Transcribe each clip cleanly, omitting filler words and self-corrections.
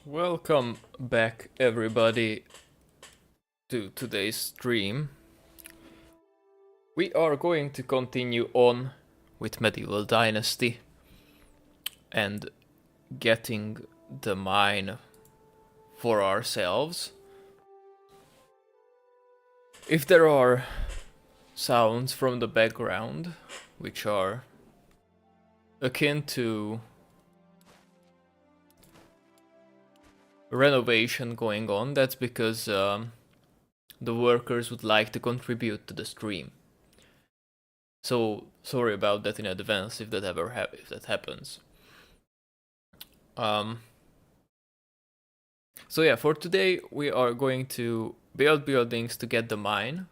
Welcome back, everybody, to today's stream. We are going to continue on with Medieval Dynasty and getting the mine for ourselves. If there are sounds from the background which are akin to renovation going on, that's because the workers would like to contribute to the stream. So sorry about that in advance if that if that happens. So yeah, for today we are going to build buildings to get the mine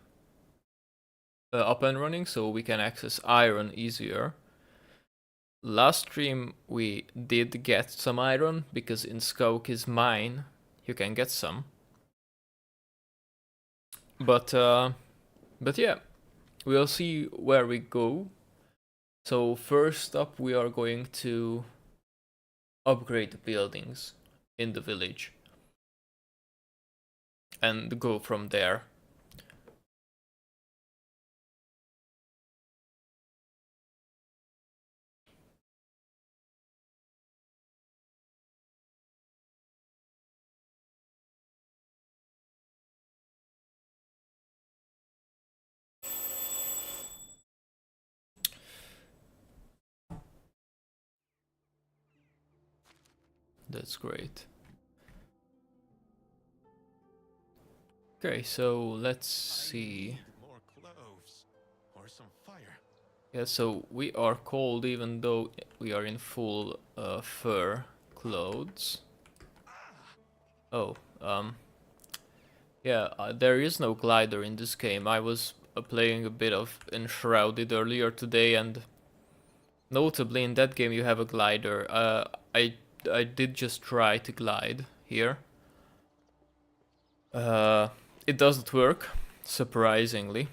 up and running, so we can access iron easier. Last stream we did get some iron because in Skauki's mine you can get some. But yeah, we'll see where we go. So first up we are going to upgrade the buildings in the village and go from there. That's great. Okay, so let's see. More cloves or some fire. Yeah, so we are cold even though we are in full fur clothes. Oh, yeah, there is no glider in this game. I was playing a bit of Enshrouded earlier today, and notably in that game you have a glider. I did just try to glide here. It doesn't work, surprisingly.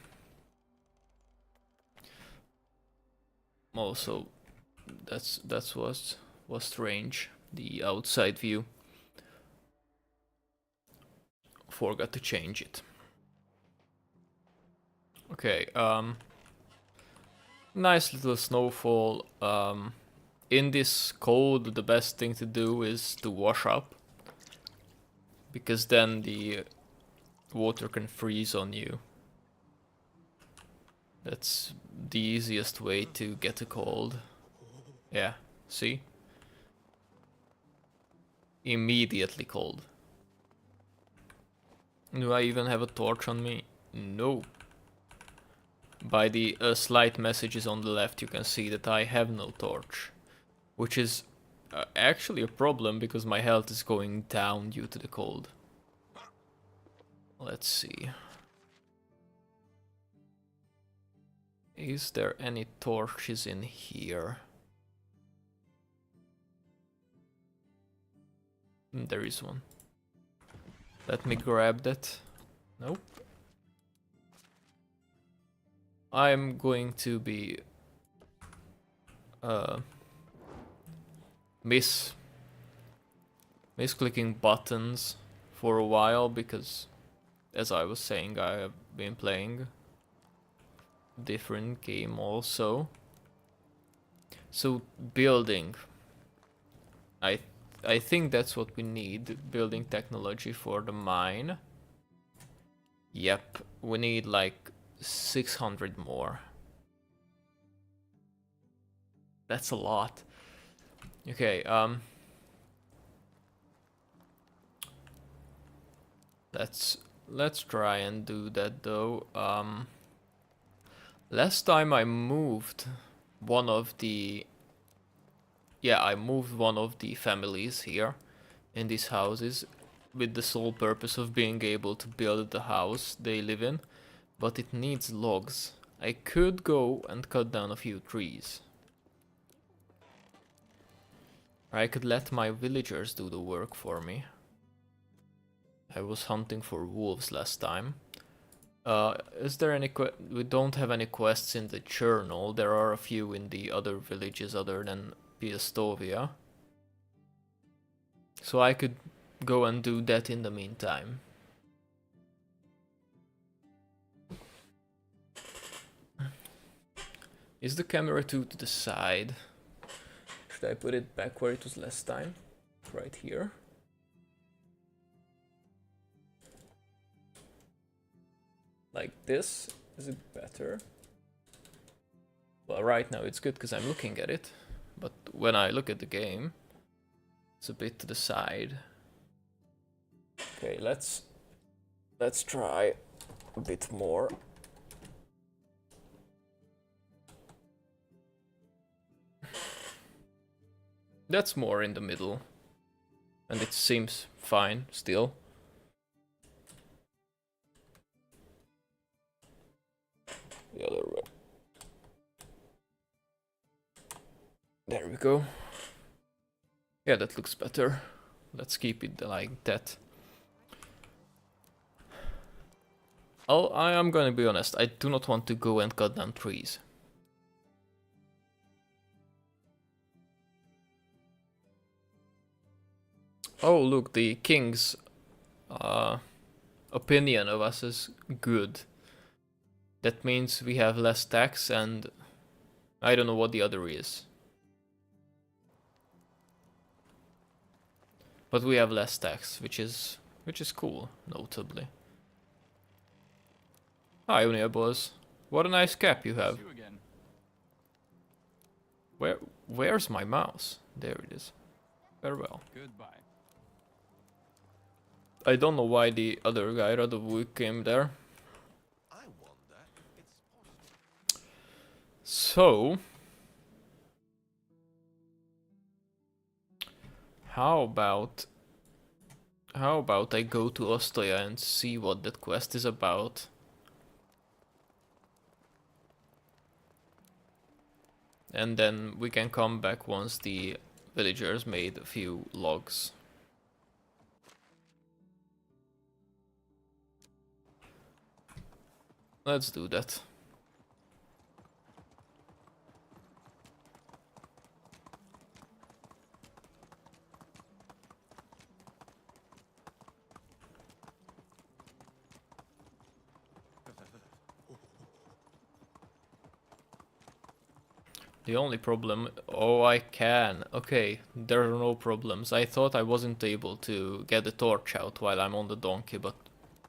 Also, that was strange. The outside view. Forgot to change it. Okay, nice little snowfall. In this cold, the best thing to do is to wash up, because then the water can freeze on you. That's the easiest way to get a cold. Yeah, see? Immediately cold. Do I even have a torch on me? No. By the slight messages on the left you can see that I have no torch. Which is actually a problem because my health is going down due to the cold. Let's see. Is there any torches in here? There is one. Let me grab that. Nope. I'm going to be misclicking buttons for a while because, as I was saying, I have been playing a different game also. So building, I think that's what we need, building technology for the mine. Yep, we need like 600 more. That's a lot. Okay, let's try and do that though. Last time I moved one of the families here in these houses with the sole purpose of being able to build the house they live in, but it needs logs. I could go and cut down a few trees. Or I could let my villagers do the work for me. I was hunting for wolves last time. Is there any we don't have any quests in the journal. There are a few in the other villages other than Piastovia. So I could go and do that in the meantime. Is the camera too to the side? Should I put it back where it was last time? Right here. Like this? Is it better? Well, right now it's good because I'm looking at it. But when I look at the game, it's a bit to the side. Okay, let's try a bit more. That's more in the middle. And it seems fine still. The other way. There we go. Yeah, that looks better. Let's keep it like that. I am gonna be honest, I do not want to go and cut down trees. Oh, look, the king's opinion of us is good. That means we have less tax and I don't know what the other is. But we have less tax, which is cool, notably. Hi, Uniabos. What a nice cap you have. Where's my mouse? There it is. Farewell. Goodbye. I don't know why the other guy, Radovuk, came there. I wonder. It's possible. So, how about I go to Ostoya and see what that quest is about? And then we can come back once the villagers made a few logs. Let's do that. The only problem... Oh, I can. Okay, there are no problems. I thought I wasn't able to get the torch out while I'm on the donkey, but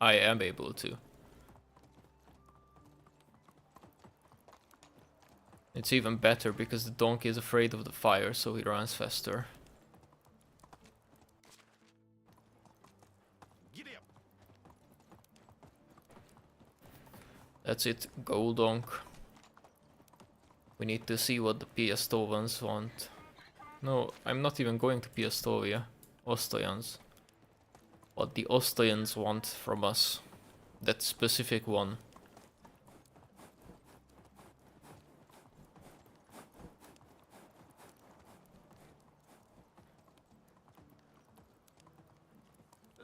I am able to. It's even better because the donkey is afraid of the fire, so he runs faster. Giddy up. That's it, go donk. We need to see what the Piastovans want. No, I'm not even going to Piastovia. Ostoyans. What the Ostoyans want from us. That specific one.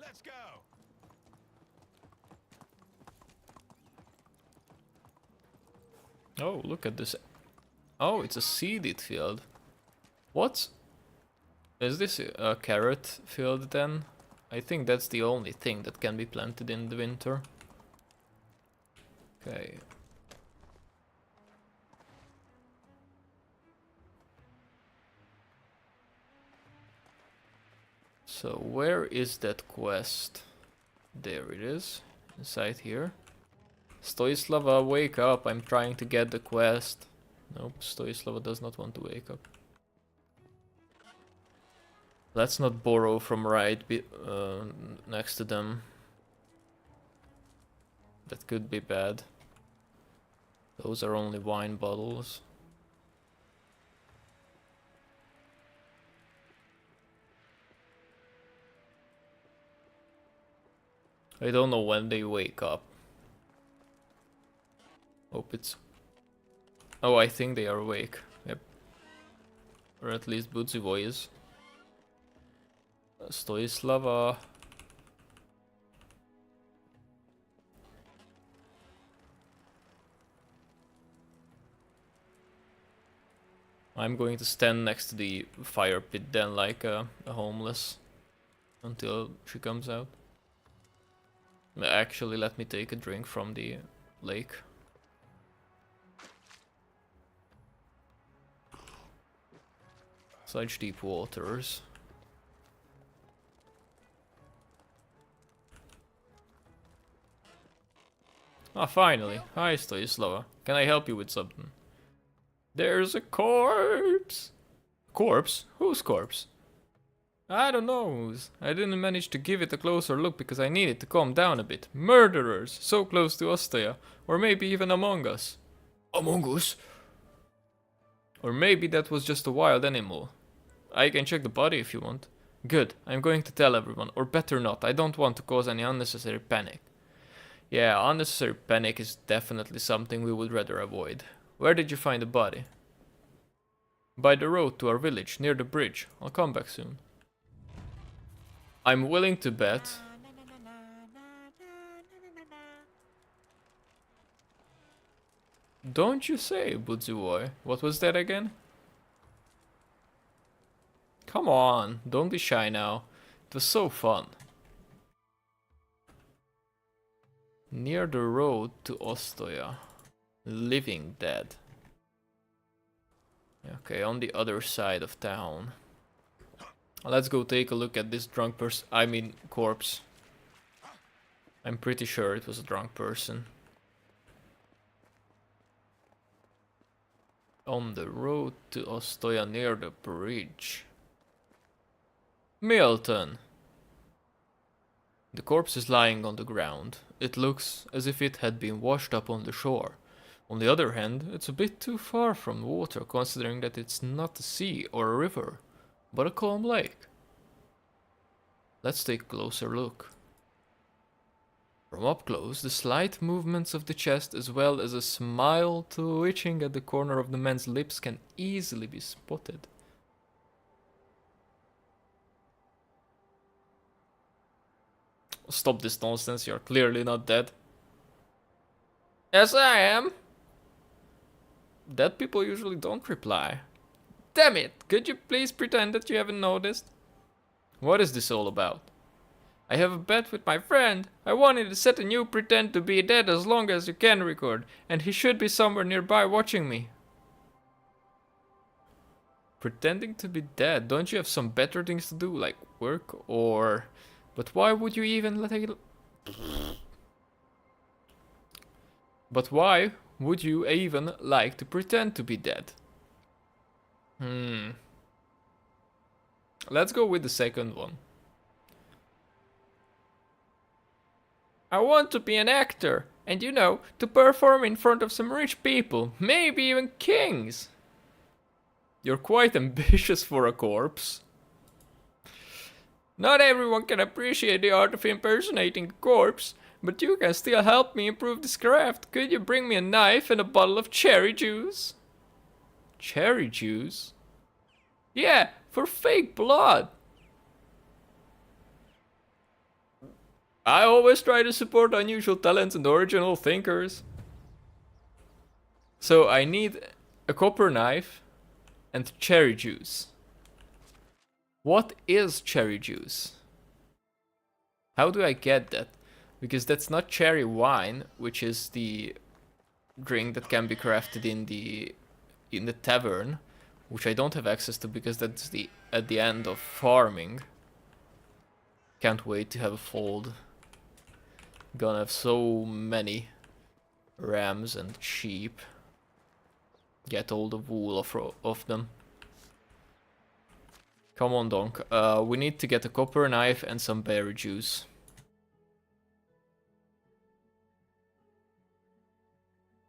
Let's go. Oh, look at this. Oh, it's a seeded field. What? Is this a carrot field then? I think that's the only thing that can be planted in the winter. Okay. So where is that quest? There it is, inside here. Stoislava, wake up, I'm trying to get the quest. Nope, Stoislava does not want to wake up. Let's not borrow from next to them. That could be bad. Those are only wine bottles. I don't know when they wake up. Hope it's... Oh, I think they are awake. Yep. Or at least Budzivo is. Stoislava. I'm going to stand next to the fire pit then like a homeless. until she comes out. Actually, let me take a drink from the lake. Such deep waters. Ah, finally. Hi, Stoislava. Can I help you with something? There's a corpse! Corpse? Whose corpse? I don't know whose. I didn't manage to give it a closer look because I needed to calm down a bit. Murderers! So close to Ostoya. Or maybe even among us. Among us? Or maybe that was just a wild animal. I can check the body if you want. Good. I'm going to tell everyone. Or better not. I don't want to cause any unnecessary panic. Yeah, unnecessary panic is definitely something we would rather avoid. Where did you find the body? By the road to our village, near the bridge. I'll come back soon. I'm willing to bet. Don't you say, Budzuboy. What was that again? Come on, don't be shy now. It was so fun. Near the road to Ostoya. Living dead. Okay, on the other side of town. Let's go take a look at this drunk person. I mean, corpse. I'm pretty sure it was a drunk person. On the road to Ostoya near the bridge. Milton! The corpse is lying on the ground. It looks as if it had been washed up on the shore. On the other hand, it's a bit too far from water considering that it's not a sea or a river, but a calm lake. Let's take a closer look. From up close, the slight movements of the chest as well as a smile twitching at the corner of the man's lips can easily be spotted. Stop this nonsense, you're clearly not dead. Yes, I am. Dead people usually don't reply. Damn it, could you please pretend that you haven't noticed? What is this all about? I have a bet with my friend. I wanted to set a new pretend to be dead as long as you can record, and he should be somewhere nearby watching me. Pretending to be dead, don't you have some better things to do, like work or... But why would you even let it... But why would you even like to pretend to be dead? Let's go with the second one. I want to be an actor, and you know, to perform in front of some rich people, maybe even kings. You're quite ambitious for a corpse. Not everyone can appreciate the art of impersonating a corpse, but you can still help me improve this craft. Could you bring me a knife and a bottle of cherry juice? Cherry juice? Yeah, for fake blood. I always try to support unusual talents and original thinkers. So I need a copper knife and cherry juice. What is cherry juice? How do I get that? Because that's not cherry wine, which is the drink that can be crafted in the tavern, which I don't have access to because that's at the end of farming. Can't wait to have a fold. Gonna have so many rams and sheep. Get all the wool of them. Come on, Donk. We need to get a copper knife and some berry juice.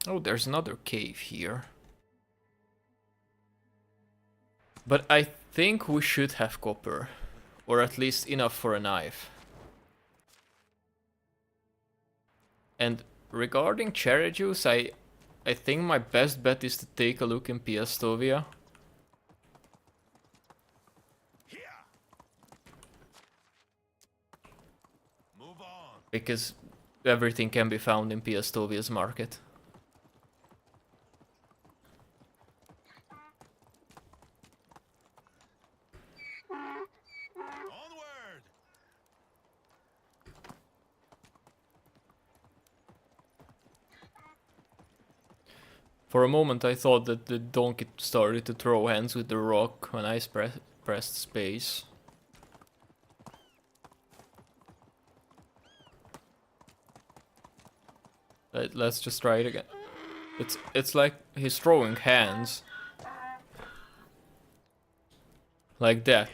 Oh, there's another cave here. But I think we should have copper. Or at least enough for a knife. And regarding cherry juice, I think my best bet is to take a look in Piastovia. Move on. Because everything can be found in Piastovia's market. Onward. For a moment I thought that the donkey started to throw hands with the rock when I pressed space. Let's just try it again. It's like he's throwing hands. Like that.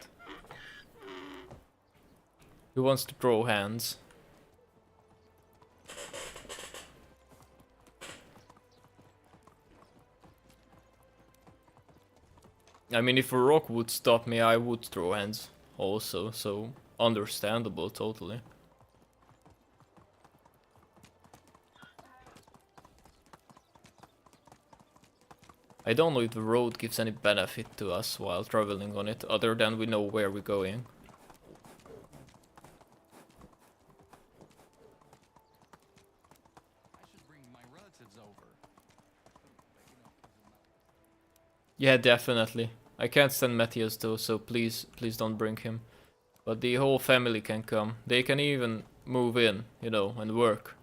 He wants to throw hands. I mean, if a rock would stop me, I would throw hands also, so understandable totally. I don't know if the road gives any benefit to us while traveling on it, other than we know where we're going. I should bring my relatives over. Yeah, definitely. I can't stand Matthias though, so please don't bring him. But the whole family can come. They can even move in, you know, and work.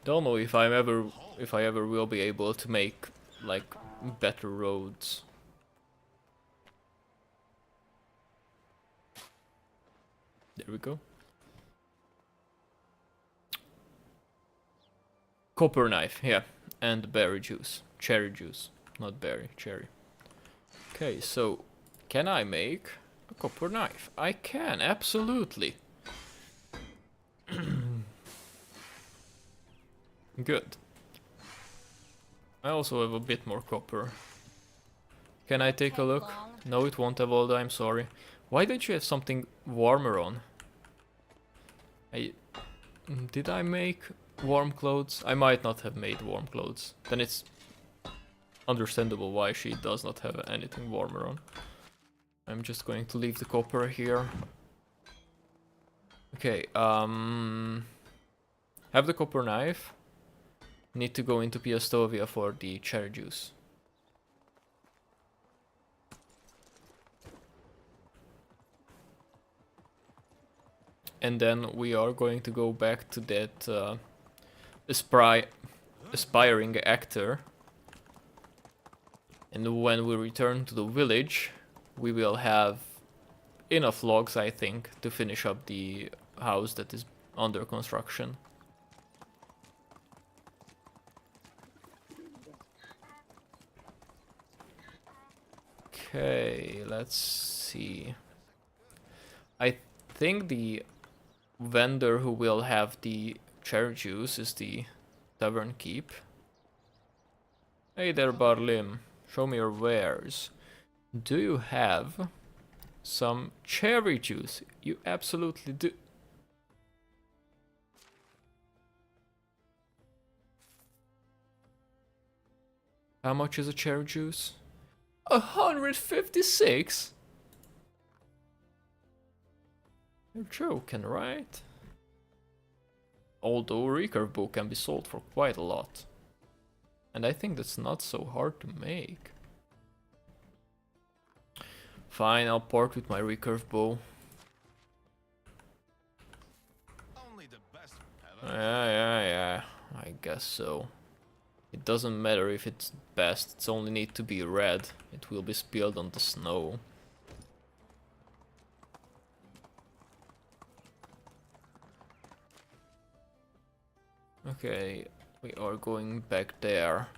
Don't know if I ever will be able to make like better roads. There we go. Copper knife, yeah, and berry juice, cherry juice, not berry, cherry. Okay, so can I make a copper knife? I can, absolutely. Good. I also have a bit more copper. Can I take a look? No, it won't have all. I'm sorry. Why don't you have something warmer on? Did I make warm clothes? I might not have made warm clothes. Then it's understandable why she does not have anything warmer on. I'm just going to leave the copper here. Okay, have the copper knife. Need to go into Piastovia for the cherry juice. And then we are going to go back to that aspiring actor. And when we return to the village, we will have enough logs, I think, to finish up the house that is under construction. Okay, let's see. I think the vendor who will have the cherry juice is the tavern keep. Hey there, Barlim. Show me your wares. Do you have some cherry juice? You absolutely do. How much is a cherry juice? 156? You're joking, right? Although a recurve bow can be sold for quite a lot. And I think that's not so hard to make. Fine, I'll part with my recurve bow. Only the best have a- Yeah, I guess so. It doesn't matter if it's best, it's only need to be red. It will be spilled on the snow. Okay, we are going back there.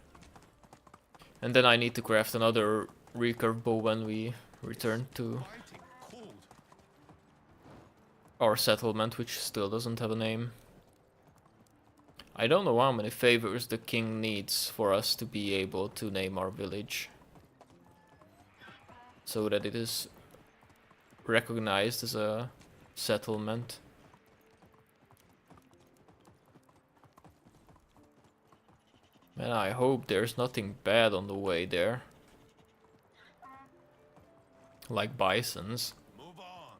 And then I need to craft another recurve bow when we return to Fighting cold. our settlement, which still doesn't have a name. I don't know how many favors the king needs for us to be able to name our village, so that it is recognized as a settlement. Man, I hope there's nothing bad on the way there. Like bisons. Move on.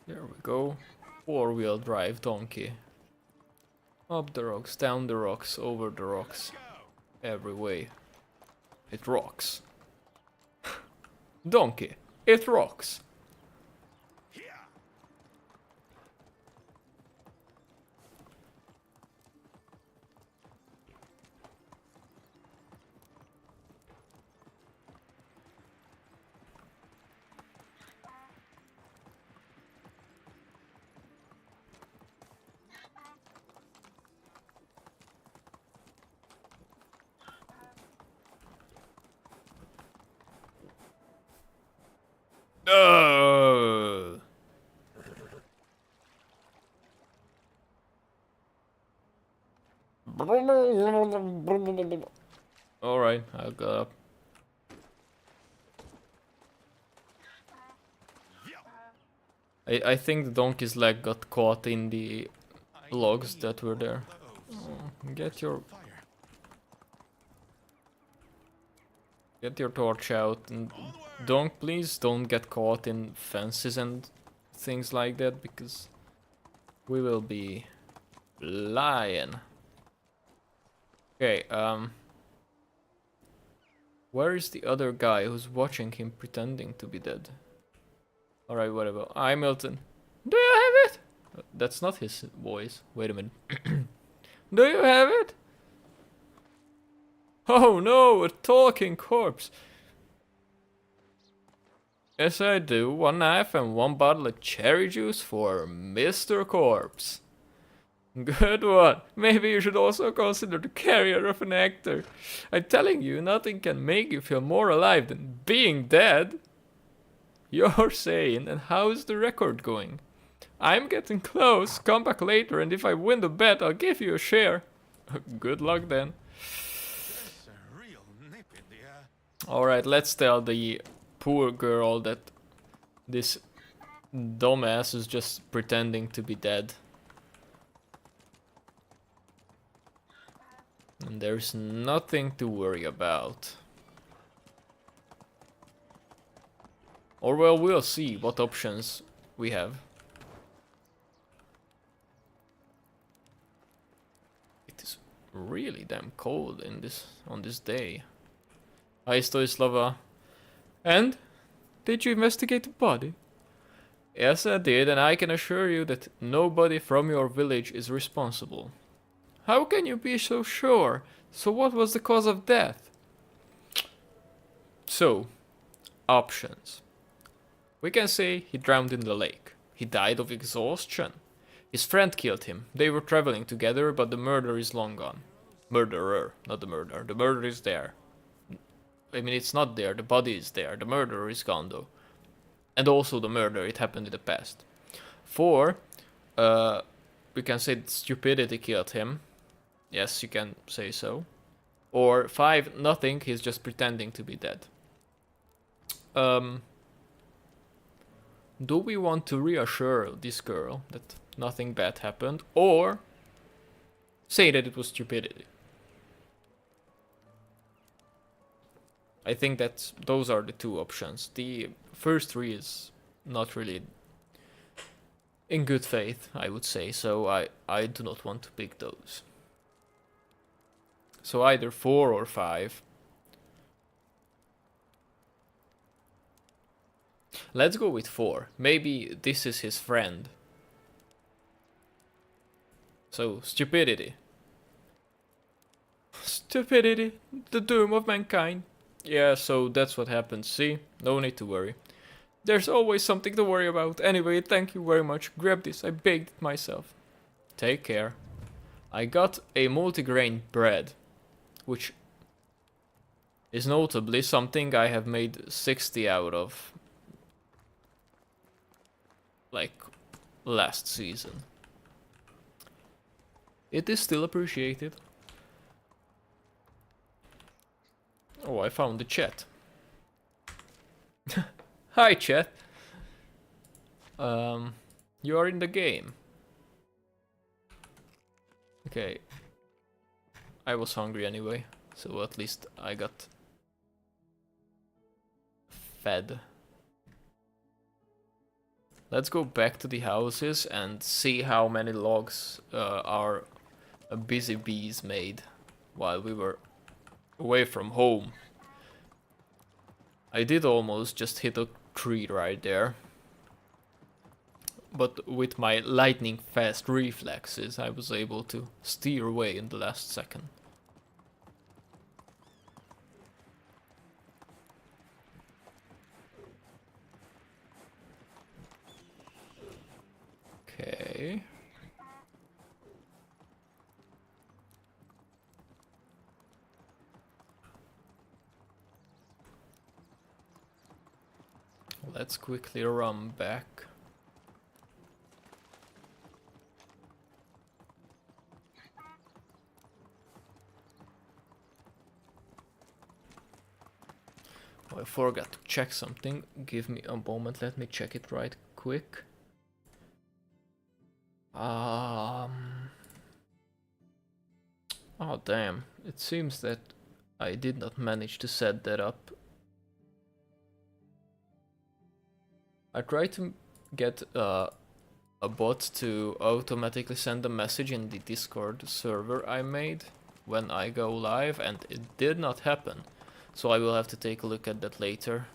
There we go. Four-wheel drive donkey. Up the rocks, down the rocks, over the rocks. Every way. It rocks. Donkey. It rocks. Uh. Alright, I got up. I think the donkey's leg got caught in the logs that were there. Oh, get your torch out and please don't get caught in fences and things like that, because we will be lying. Okay, where is the other guy who's watching him pretending to be dead? Alright, whatever. Hi, Milton. Do you have it? That's not his voice. Wait a minute. Do you have it? Oh no, a talking corpse. Yes, I do. One knife and one bottle of cherry juice for Mr. Corpse. Good one. Maybe you should also consider the career of an actor. I'm telling you, nothing can make you feel more alive than being dead. You're sane, and how's the record going? I'm getting close. Come back later, and if I win the bet, I'll give you a share. Good luck then. There's a real nip in the air. Alright, let's tell the poor girl that this dumbass is just pretending to be dead. And there's nothing to worry about. Or well, we'll see what options we have. It is really damn cold on this day. Hi, Stoislava. And? Did you investigate the body? Yes, I did, and I can assure you that nobody from your village is responsible. How can you be so sure? So what was the cause of death? So, options. We can say he drowned in the lake. He died of exhaustion. His friend killed him. They were traveling together, but the murderer is long gone. Murderer, not the murderer. The murderer is there. I mean, it's not there. The body is there. The murderer is gone, though. And also the murder, it happened in the past. 4, we can say that stupidity killed him. Yes, you can say so. Or 5, nothing, he's just pretending to be dead. Do we want to reassure this girl that nothing bad happened, or say that it was stupidity? I think that those are the two options. The first 3 is not really in good faith, I would say, so I do not want to pick those. So either 4 or 5. Let's go with 4. Maybe this is his friend. So, stupidity. Stupidity, the doom of mankind. Yeah, so that's what happened, see? No need to worry. There's always something to worry about. Anyway, thank you very much. Grab this, I baked it myself. Take care. I got a multigrain bread, which is notably something I have made 60 out of, like, last season. It is still appreciated. Oh, I found the chat. Hi, chat. You are in the game. Okay. I was hungry anyway, so at least I got fed. Let's go back to the houses and see how many logs our busy bees made while we were away from home. I did almost just hit a tree right there. But with my lightning fast reflexes, I was able to steer away in the last second. Okay. Let's quickly run back. Oh, I forgot to check something. Give me a moment, let me check it right quick. Oh damn, it seems that I did not manage to set that up. I tried to get a bot to automatically send a message in the Discord server I made when I go live, and it did not happen. So I will have to take a look at that later.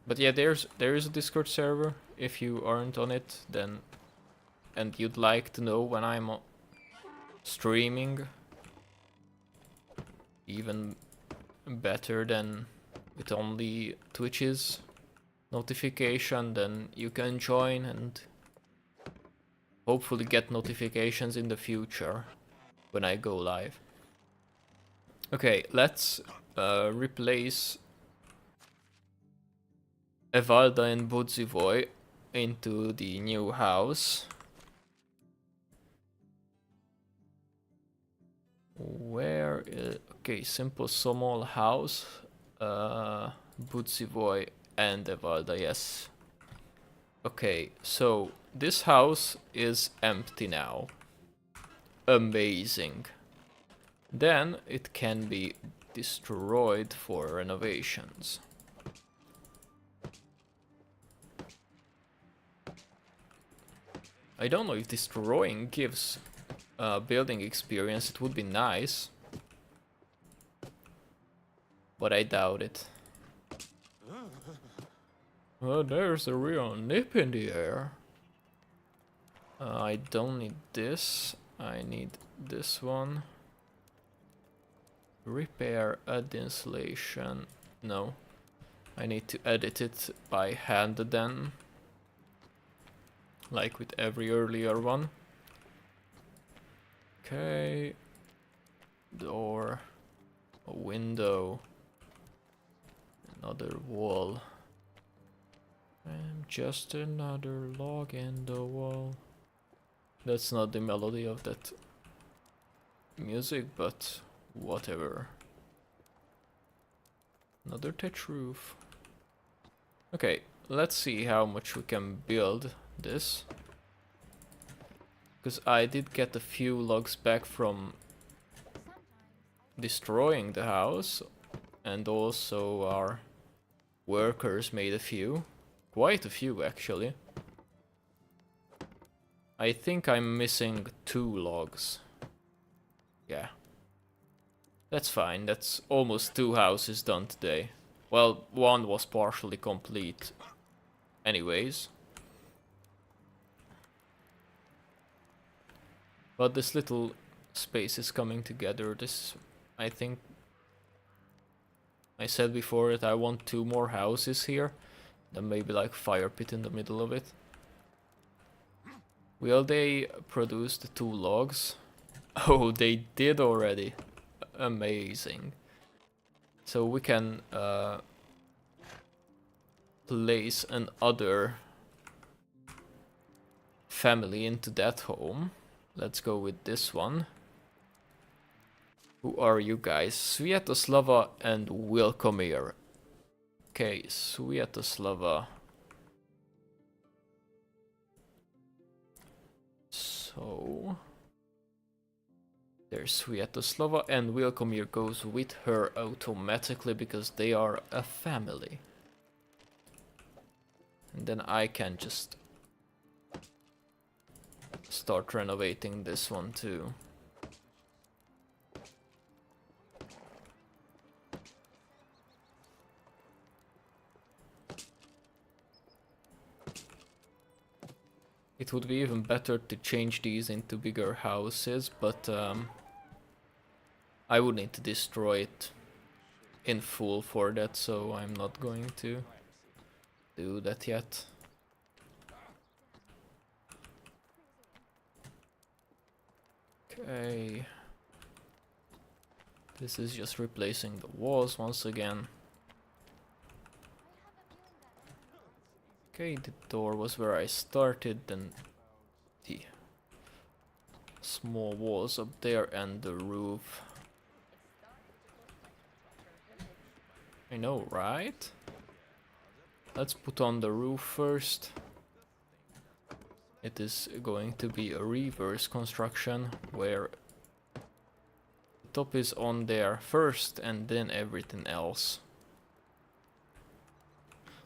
But yeah, there is a Discord server. If you aren't on it, then and you'd like to know when I'm streaming, even better than with only Twitch's notification, then you can join and hopefully get notifications in the future when I go live. Okay, let's replace Evalda and Budzivoy into the new house. Where is... Okay, simple small house. Budzivoy and Evalda, yes. Okay, so this house is empty now. Amazing. Then it can be destroyed for renovations. I don't know if destroying gives building experience. It would be nice, but I doubt it. Oh, there's a real nip in the air. I don't need this. I need this one. Repair, add insulation. No. I need to edit it by hand then. Like with every earlier one. Okay. Door. A window. Another wall. And just another log in the wall. That's not the melody of that music, but whatever. Another thatch roof. Okay, let's see how much we can build this. Because I did get a few logs back from destroying the house. And also our workers made a few. Quite a few, actually. I think I'm missing 2 logs. Yeah. That's fine, that's almost 2 houses done today. Well, one was partially complete anyways. But this little space is coming together. This, I think... I said before that I want 2 more houses here. Then maybe like fire pit in the middle of it. Will they produce the 2 logs? Oh, they did already. Amazing. So we can place another family into that home. Let's go with this one. Who are you guys? Sviatoslava and Wilkomir. Okay, Sviatoslava. So there's Sviatoslava, and Wilkomir goes with her automatically because they are a family. And then I can just start renovating this one too. It would be even better to change these into bigger houses, but I would need to destroy it in full for that, so I'm not going to do that yet. Okay. This is just replacing the walls once again. Okay, the door was where I started, then the small walls up there and the roof. I know, right? Let's put on the roof first. It is going to be a reverse construction where the top is on there first and then everything else.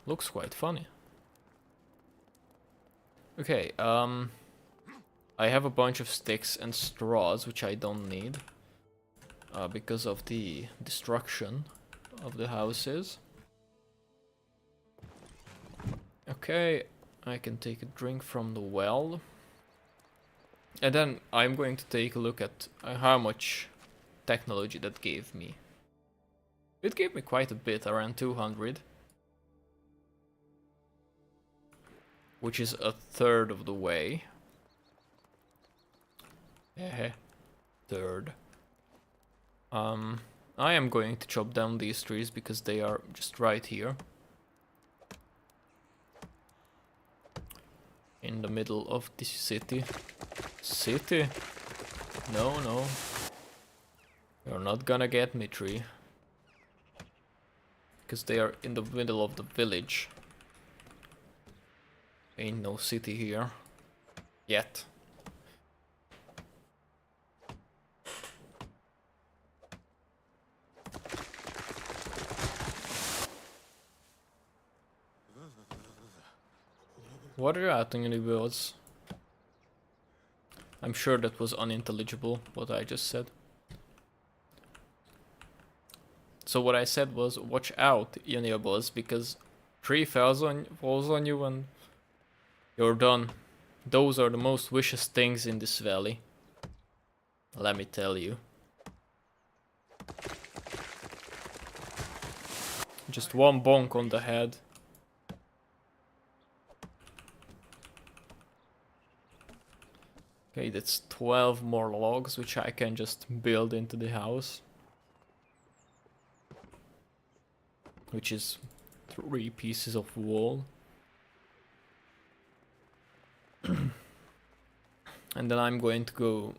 Looks quite funny. Okay, I have a bunch of sticks and straws which I don't need because of the destruction of the houses. Okay, I can take a drink from the well. And then I'm going to take a look at how much technology that gave me. It gave me quite a bit, around 200. Which is a third of the way. Third. I am going to chop down these trees because they are just right here. In the middle of the city. City? No, no. You're not gonna get me, tree. Because they are in the middle of the village. Ain't no city here. Yet. What are you at in the words? I'm sure that was unintelligible, what I just said. So what I said was, watch out, Uniabos, because tree falls on you and you're done. Those are the most vicious things in this valley. Let me tell you. Just one bonk on the head. Okay, that's 12 more logs, which I can just build into the house. Which is 3 pieces of wall. And then I'm going to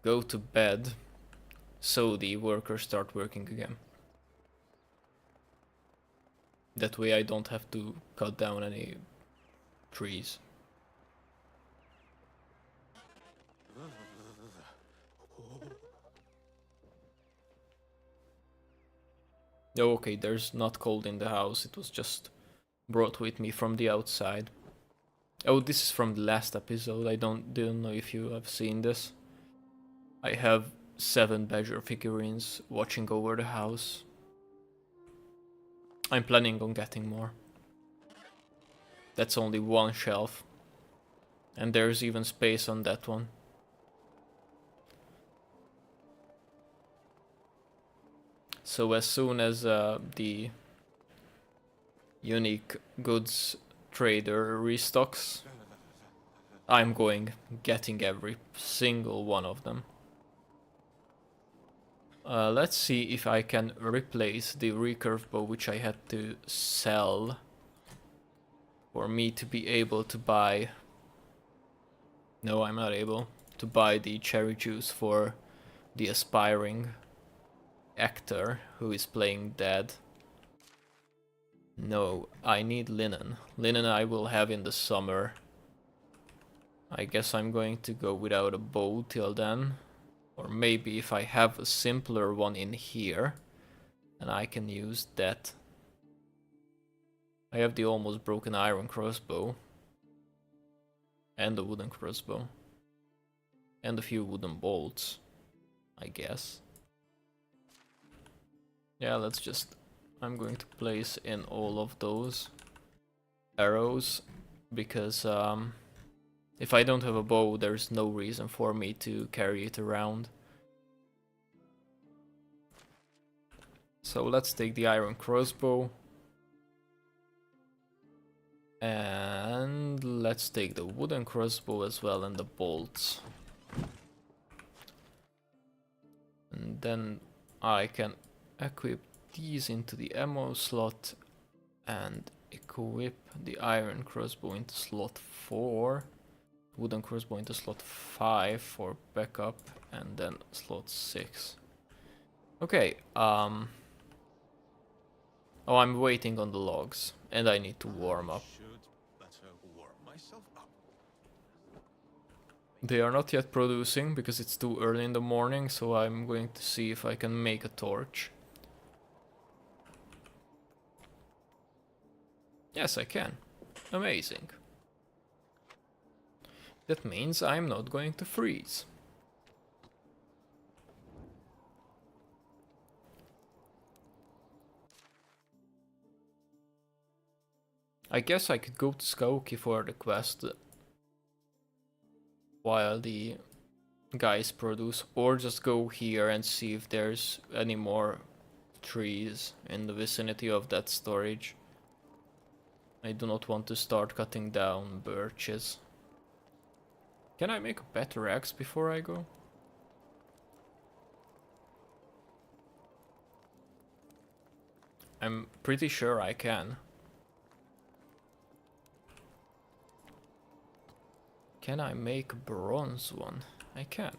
go to bed so the workers start working again. That way I don't have to cut down any trees. Oh, okay, there's not cold in the house, it was just brought with me from the outside. Oh, this is from the last episode, I don't know if you have seen this. I have 7 badger figurines watching over the house. I'm planning on getting more. That's only one shelf. And there's even space on that one. So as soon as the unique goods trader restocks, I'm getting every single one of them. Let's see if I can replace the recurve bow which I had to sell for me to be able to buy. No, I'm not able to buy the cherry juice for the aspiring actor who is playing dead. No, I need linen. Linen I will have in the summer. I guess I'm going to go without a bow till then. Or maybe if I have a simpler one in here, then I can use that. I have the almost broken iron crossbow. And a wooden crossbow. And a few wooden bolts, I guess. Yeah, let's just... I'm going to place in all of those arrows, because if I don't have a bow, there's no reason for me to carry it around. So let's take the iron crossbow. And let's take the wooden crossbow as well, and the bolts. And then I can equip these into the ammo slot and equip the iron crossbow into slot 4, wooden crossbow into slot 5 for backup, and then slot 6. Okay, oh, I'm waiting on the logs, and I need to warm up. They are not yet producing because it's too early in the morning, so I'm going to see if I can make a torch. Yes, I can. Amazing. That means I'm not going to freeze. I guess I could go to Skokie for the quest while the guys produce, or just go here and see if there's any more trees in the vicinity of that storage. I do not want to start cutting down birches. Can I make a better axe before I go? I'm pretty sure I can. Can I make a bronze one? I can.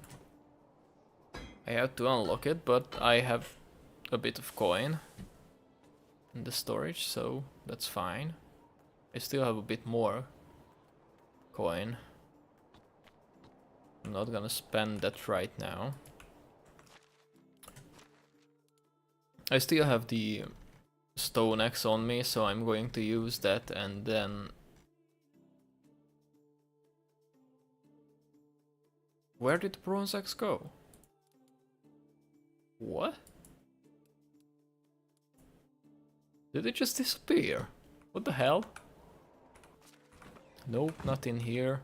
I have to unlock it, but I have a bit of coin in the storage, so that's fine. I still have a bit more coin. I'm not gonna spend that right now. I still have the stone axe on me, so I'm going to use that, and then... Where did the bronze axe go? What? Did it just disappear? What the hell? Nope, not in here.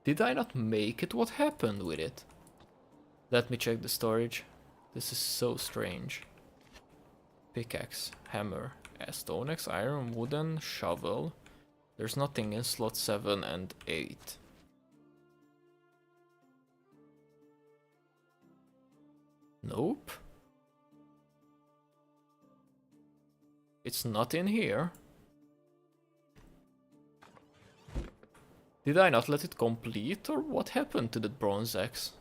Did I not make it? What happened with it? Let me check the storage. This is so strange. Pickaxe, hammer, stone axe, iron, wooden, shovel. There's nothing in slot 7 and 8. Nope. It's not in here. Did I not let it complete, or what happened to the bronze axe?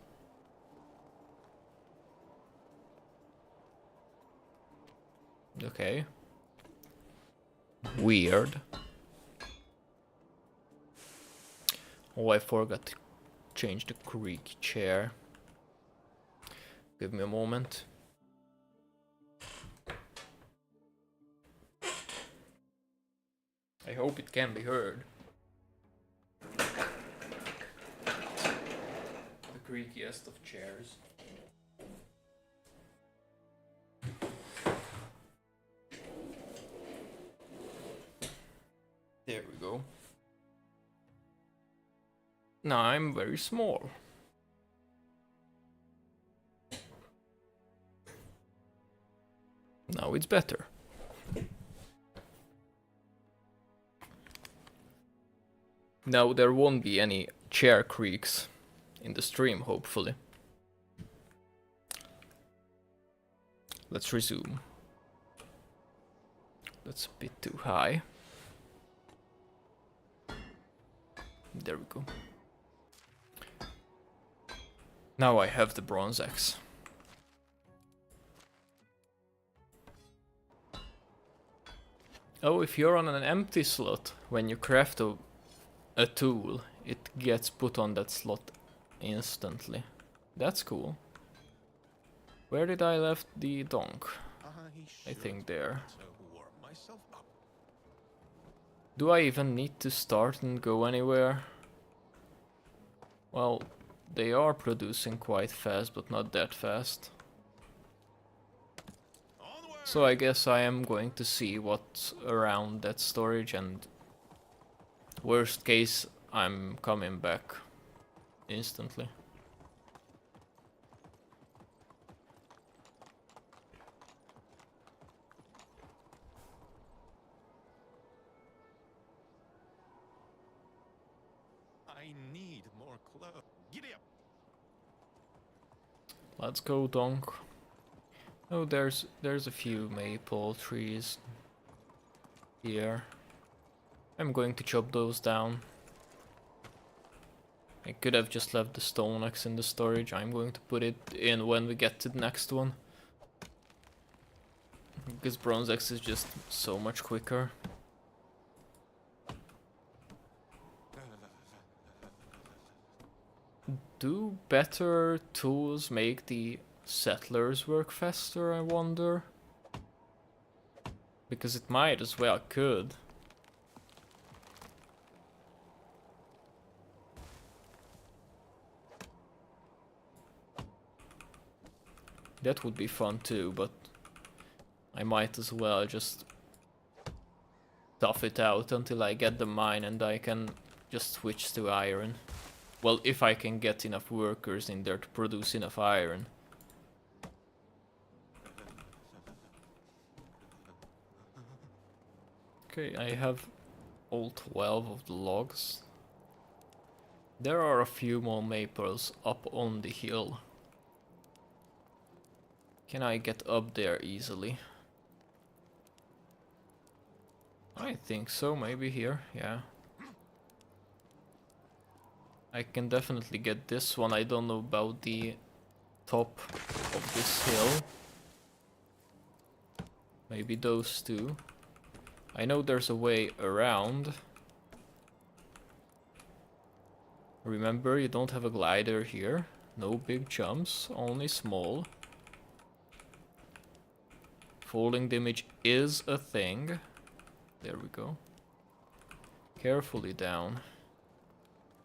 Okay. Weird. Oh, I forgot to change the creaky chair. Give me a moment. I hope it can be heard. The creakiest of chairs. There we go. Now I'm very small. Now it's better. Now there won't be any chair creaks in the stream, hopefully. Let's resume. That's a bit too high. There we go. Now I have the bronze axe. Oh, if you're on an empty slot, when you craft a tool, it gets put on that slot instantly. That's cool. Where did I left the donk? I should think there. better warm myself up. Do I even need to start and go anywhere? Well, they are producing quite fast, but not that fast. Onward! So I guess I am going to see what's around that storage, and worst case, I'm coming back instantly. I need more clothes. Giddy up! Let's go, donk. Oh, there's a few maple trees here. I'm going to chop those down. I could have just left the stone axe in the storage. I'm going to put it in when we get to the next one. Because bronze axe is just so much quicker. Do better tools make the settlers work faster, I wonder? Because it might as well could. That would be fun too, but I might as well just tough it out until I get the mine and I can just switch to iron. Well, if I can get enough workers in there to produce enough iron. Okay, I have all 12 of the logs. There are a few more maples up on the hill. Can I get up there easily? I think so, maybe here, yeah. I can definitely get this one. I don't know about the top of this hill. Maybe those two. I know there's a way around. Remember, you don't have a glider here. No big jumps, only small. Falling damage is a thing. There we go. Carefully down.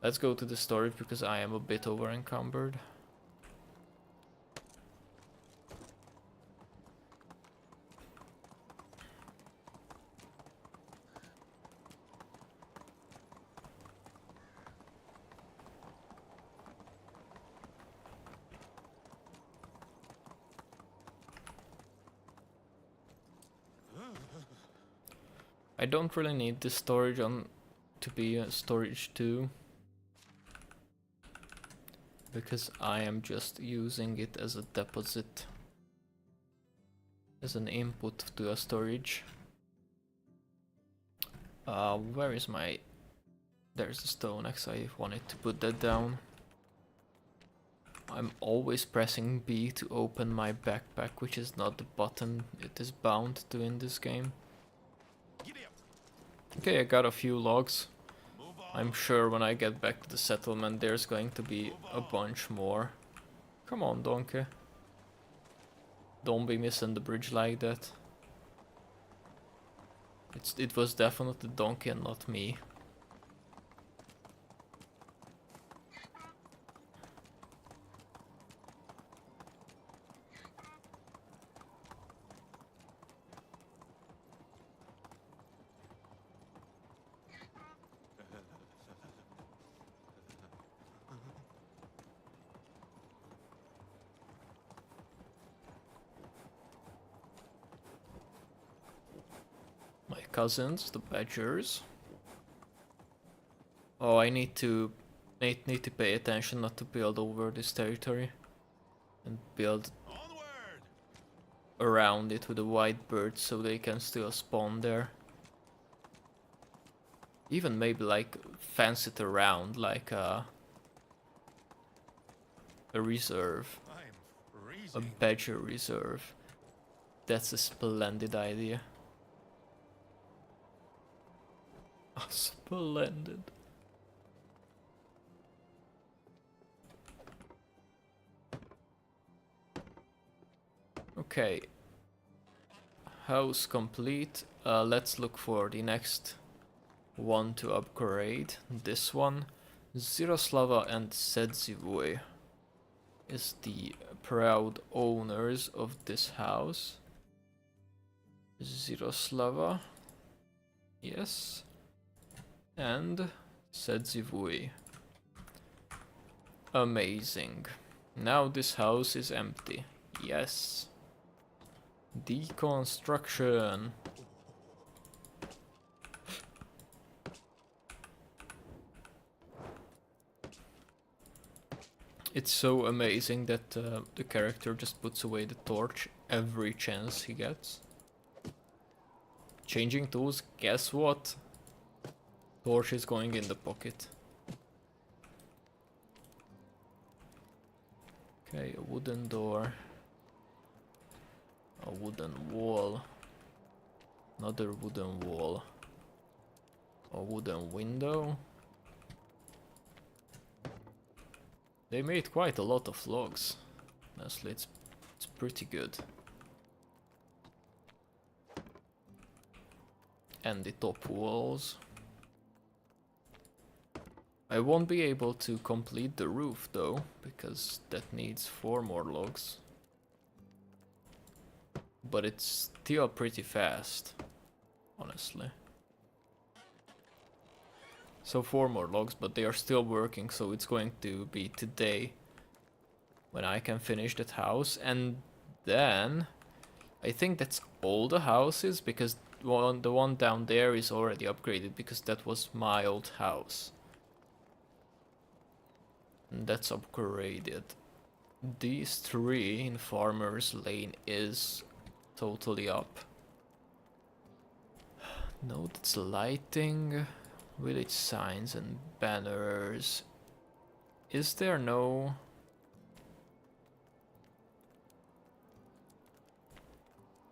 Let's go to the storage because I am a bit over encumbered. I don't really need this storage on to be a storage too, because I am just using it as a deposit, as an input to a storage. Where is my... There's the stone axe, I wanted to put that down. I'm always pressing B to open my backpack, which is not the button it is bound to in this game. Okay, I got a few logs. I'm sure when I get back to the settlement there's going to be a bunch more. Come on, donkey. Don't be missing the bridge like that. It was definitely the donkey and not me. My cousins, the badgers. Oh, I need to pay attention not to build over this territory and build Onward! around it with the white birds so they can still spawn there. Even maybe like fence it around like a reserve, I'm a freezing. badger reserve. That's a splendid idea. Splendid. Okay. House complete. Let's look for the next one to upgrade. This one. Ziroslava and Sedzivui is the proud owners of this house. Ziroslava. Yes. And Sedzivui. Amazing. Now this house is empty. Yes. Deconstruction. It's so amazing that the character just puts away the torch every chance he gets. Changing tools, guess what? Torch is going in the pocket. Okay, a wooden door. A wooden wall. Another wooden wall. A wooden window. They made quite a lot of logs. Honestly, it's pretty good. And the top walls. I won't be able to complete the roof though, because that needs 4 more logs. But it's still pretty fast, honestly. So 4 more logs, but they are still working, so it's going to be today when I can finish that house. And then I think that's all the houses, because the one down there is already upgraded, because that was my old house. And that's upgraded. These 3 in Farmer's Lane is totally up. No, that's lighting. Village signs and banners. Is there no...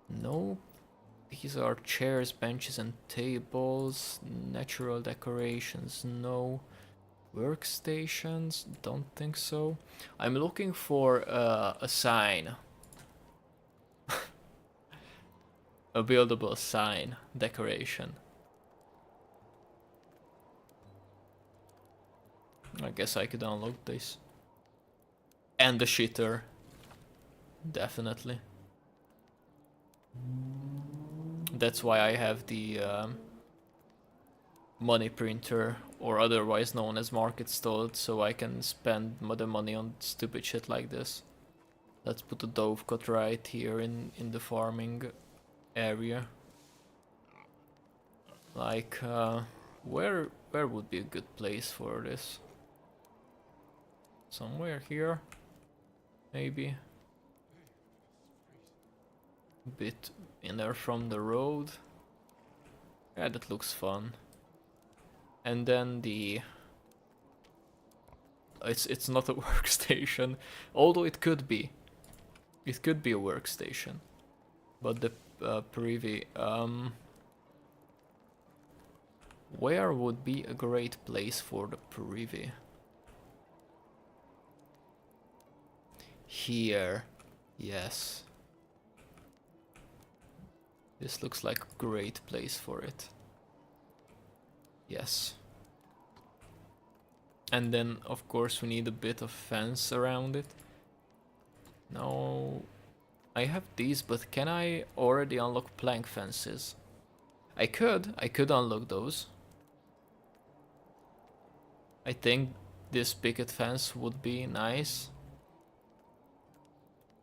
No, these are chairs, benches and tables. Natural decorations, no. Workstations, don't think so. I'm looking for a sign. A buildable sign decoration. I guess I could unlock this. And the shitter. Definitely. That's why I have the money printer, or otherwise known as market stall, so I can spend the money on stupid shit like this. Let's put a dovecot right here in the farming area. Like, where would be a good place for this? Somewhere here, maybe. A bit in there from the road. Yeah, that looks fun. And then the... It's not a workstation, although it could be. It could be a workstation. But the privy... Where would be a great place for the privy? Here. Yes. This looks like a great place for it. Yes. And then, of course, we need a bit of fence around it. No, I have these, but can I already unlock plank fences? I could unlock those. I think this picket fence would be nice.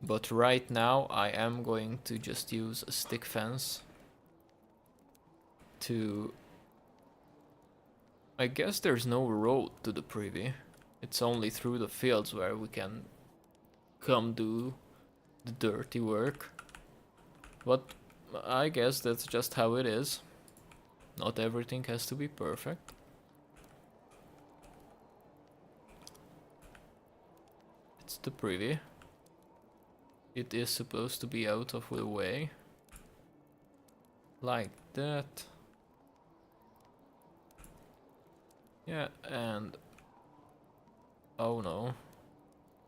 But right now I am going to just use a stick fence to... I guess there's no road to the privy. It's only through the fields where we can come do the dirty work. But I guess that's just how it is. Not everything has to be perfect. It's the privy. It is supposed to be out of the way. Like that. Yeah, and... Oh no.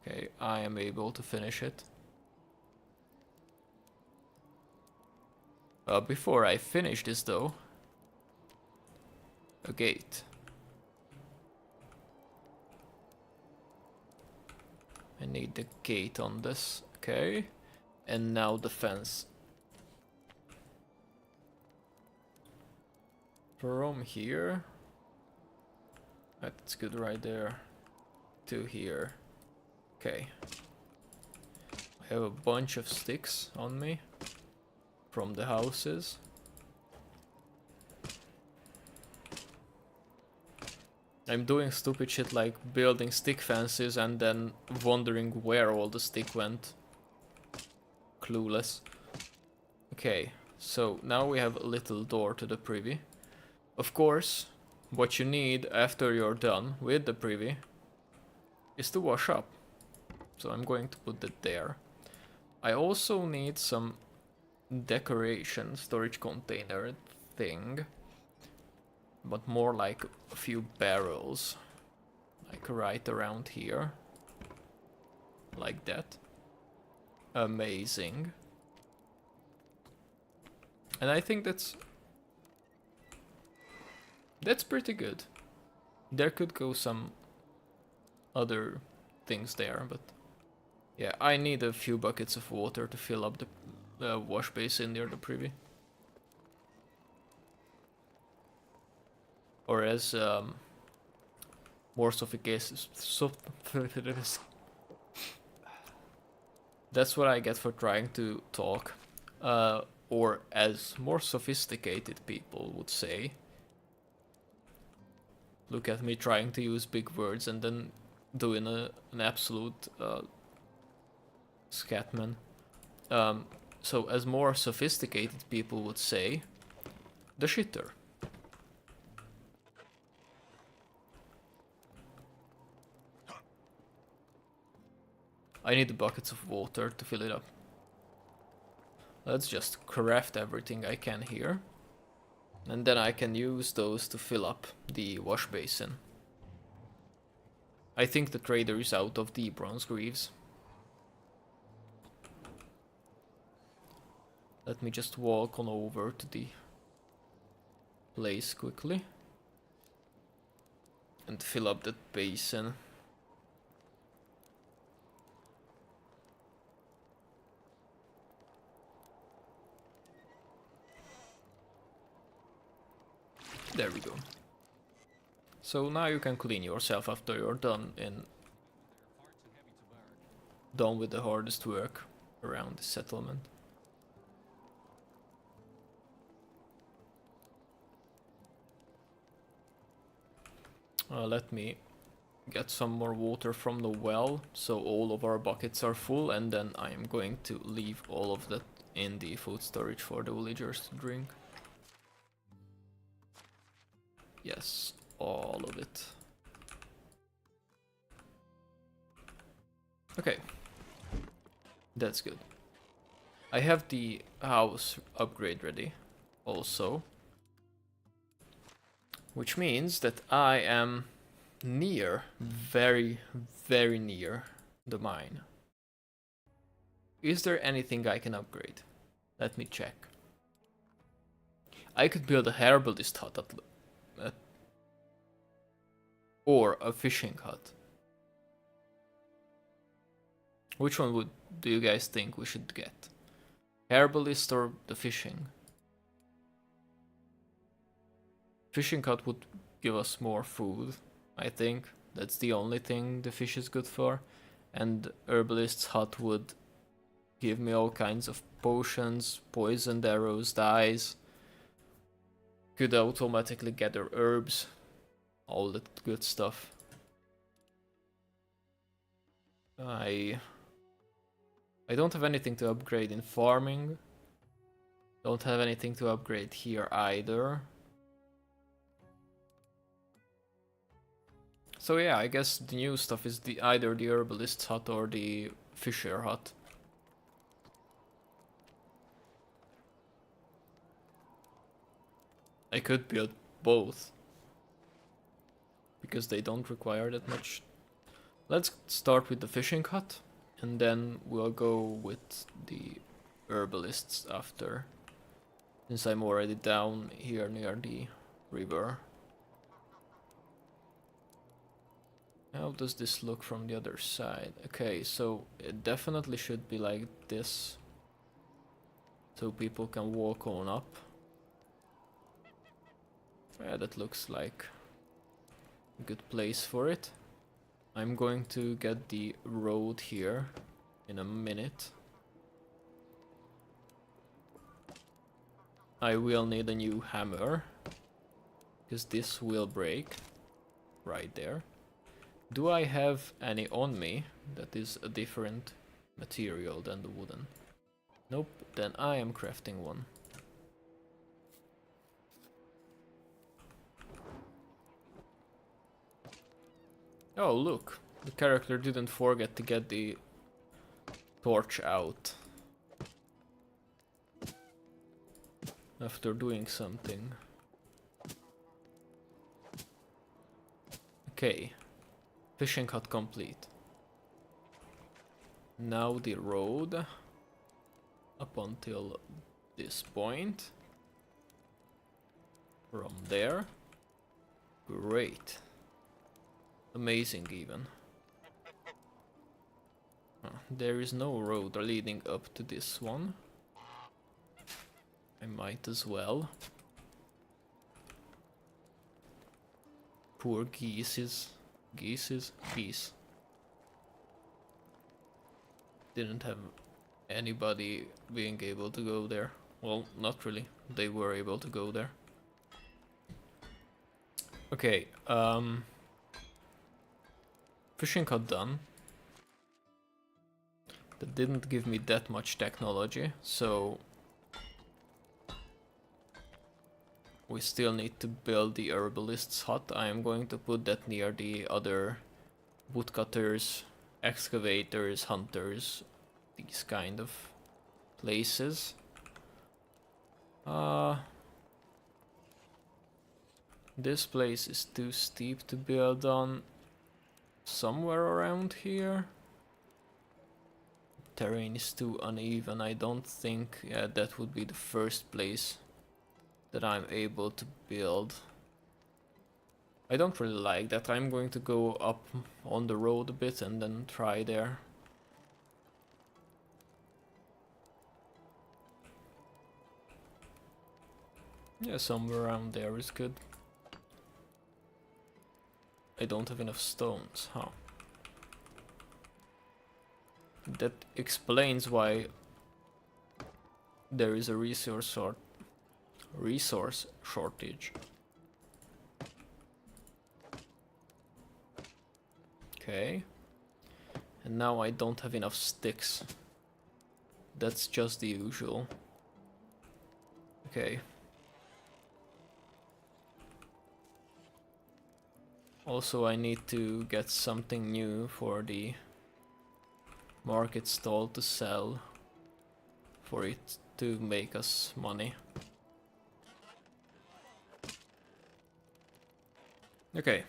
Okay, I am able to finish it. Before I finish this though, a gate. I need the gate on this, okay. And now the fence. From here, that's good right there, to here. Okay. I have a bunch of sticks on me from the houses. I'm doing stupid shit like building stick fences and then wondering where all the stick went. Clueless. Okay, so now we have a little door to the privy. Of course, what you need after you're done with the privy is to wash up. So I'm going to put it there. I also need some decoration storage container thing, but more like a few barrels, like right around here, like that. Amazing. And I think that's pretty good. There could go some other things there, but yeah, I need a few buckets of water to fill up the wash basin near the privy. Or as more sophisticated. That's what I get for trying to talk. Or as more sophisticated people would say. Look at me trying to use big words and then doing an absolute scatman. So as more sophisticated people would say, the shitter. I need the buckets of water to fill it up. Let's just craft everything I can here. And then I can use those to fill up the wash basin. I think the trader is out of the bronze greaves. Let me just walk on over to the place quickly. And fill up that basin. There we go. So now you can clean yourself after you're done with the hardest work around the settlement. Let me get some more water from the well, so all of our buckets are full, and then I am going to leave all of that in the food storage for the villagers to drink. Yes, all of it. Okay, that's good. I have the house upgrade ready also, which means that I am near, very, very near the mine. Is there anything I can upgrade? Let me check. I could build a herbalist hut or a fishing hut. Which one do you guys think we should get? Herbalist or the fishing? Fishing hut would give us more food, I think. That's the only thing the fish is good for. And herbalist's hut would give me all kinds of potions, poisoned arrows, dyes. Could automatically gather herbs. All that good stuff. I don't have anything to upgrade in farming. Don't have anything to upgrade here either. So yeah, I guess the new stuff is either the herbalist hut or the fisher hut. I could build both, because they don't require that much. Let's start with the fishing hut, and then we'll go with the herbalists after since I'm already down here near the river. How does this look from the other side? Okay, so it definitely should be like this, so people can walk on up. Yeah, that looks like a good place for it. I'm going to get the road here in a minute. I will need a new hammer, because this will break right there. Do I have any on me that is a different material than the wooden? Nope, then I am crafting one. Oh look, the character didn't forget to get the torch out after doing something. Okay, fishing hut complete. Now the road up until this point. From there. Great. Amazing even. There is no road leading up to this one. I might as well. Poor geese. Didn't have anybody being able to go there. Well, not really. They were able to go there. Okay, fishing hut done. That didn't give me that much technology, so we still need to build the herbalist's hut. I am going to put that near the other woodcutters, excavators, hunters, these kind of places. This place is too steep to build on. Somewhere around here. Terrain is too uneven. I don't think that would be the first place that I'm able to build. I don't really like that. I'm going to go up on the road a bit and then try there. Yeah, somewhere around there is good. I don't have enough stones, huh? That explains why there is a resource shortage. Okay. And now I don't have enough sticks. That's just the usual. Okay. Also, I need to get something new for the market stall to sell for it to make us money. Okay.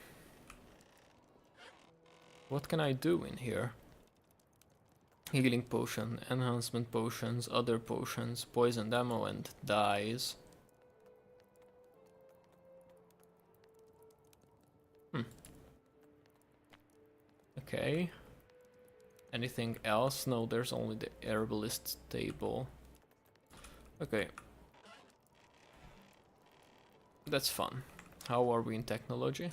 What can I do in here? Healing potion, enhancement potions, other potions, poisoned ammo and dyes. Okay. Anything else? No, there's only the herbalist table. Okay. That's fun. How are we in technology?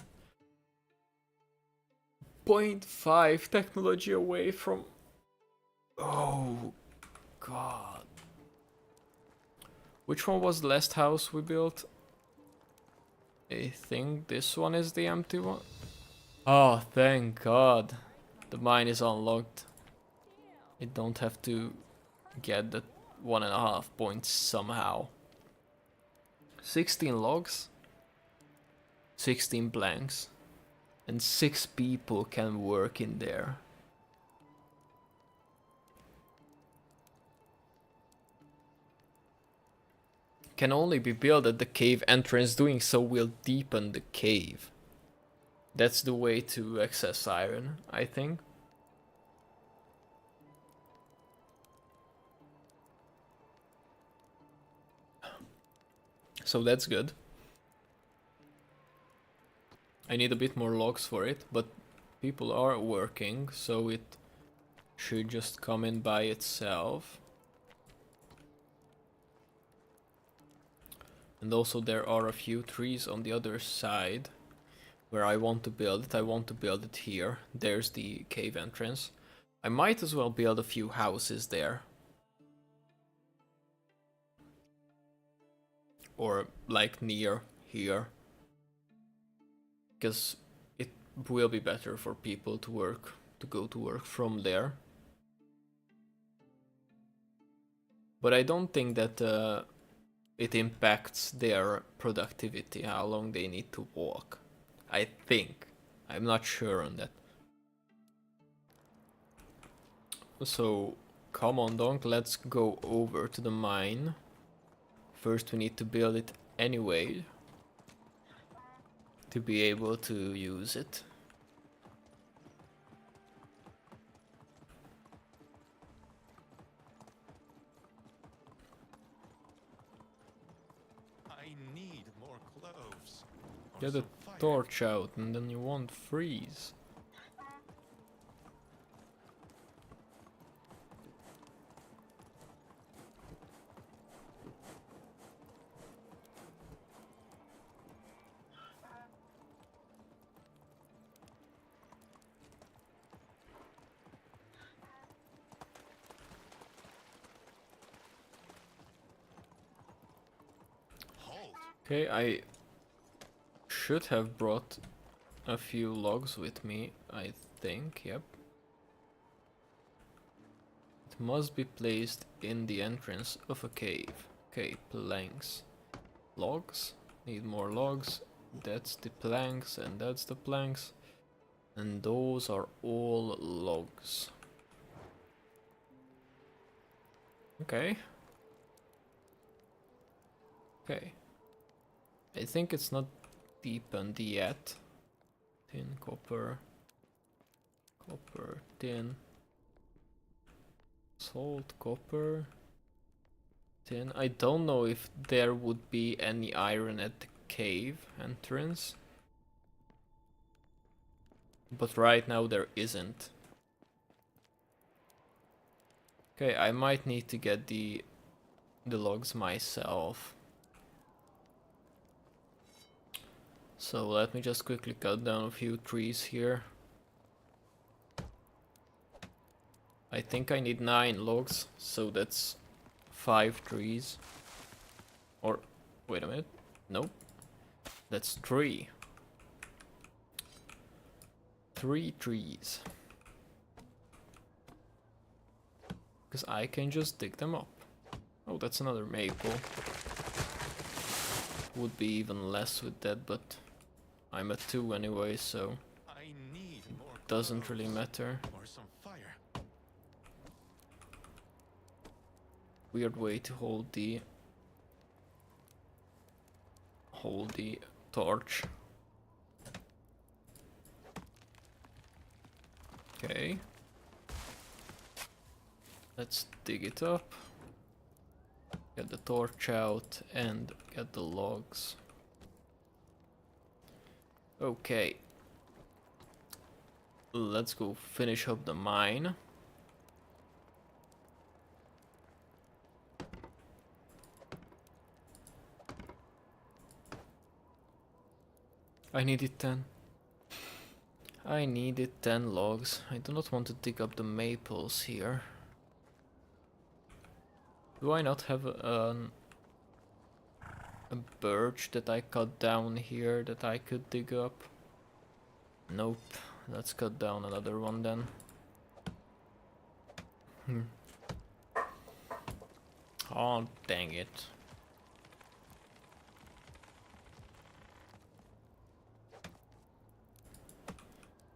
0.5 technology away from... Oh, God. Which one was the last house we built? I think this one is the empty one. Oh, thank God. The mine is unlocked. I don't have to get that 1.5 points somehow. 16 logs, 16 blanks, and 6 people can work in there. Can only be built at the cave entrance. Doing so will deepen the cave. That's the way to access iron, I think. So that's good. I need a bit more logs for it, but people are working, so it should just come in by itself. And also there are a few trees on the other side where I want to build it. I want to build it here. There's the cave entrance. I might as well build a few houses there. Or like near here. Because it will be better for people to go to work from there. But I don't think that it impacts their productivity, how long they need to walk. I think. I'm not sure on that. So, come on, Donk, let's go over to the mine. First we need to build it anyway, to be able to use it. I need more cloves. Or Get a some fire. torch out and then you won't freeze. Halt. Okay, I should have brought a few logs with me, I think, yep. It must be placed in the entrance of a cave. Okay, planks. Logs, need more logs. That's the planks and that's the planks. And those are all logs. Okay. Okay. I think it's not deepened yet. Tin, copper, copper, tin, salt, copper, tin. I don't know if there would be any iron at the cave entrance. But right now there isn't. Okay, I might need to get the logs myself. So let me just quickly cut down a few trees here. I think I need 9 logs, so that's 5 trees. Or, wait a minute, nope, that's 3. 3 trees. Because I can just dig them up. Oh, that's another maple. Would be even less with that, but I'm at 2 anyway, so I need more doesn't really cloves. matter. Or some fire. Weird way to hold the torch. Okay. Let's dig it up. Get the torch out and get the logs. Okay. Let's go finish up the mine. I needed 10. I needed 10 logs. I do not want to dig up the maples here. Do I not have a birch that I cut down here that I could dig up? Nope. Let's cut down another one then. Oh, dang it.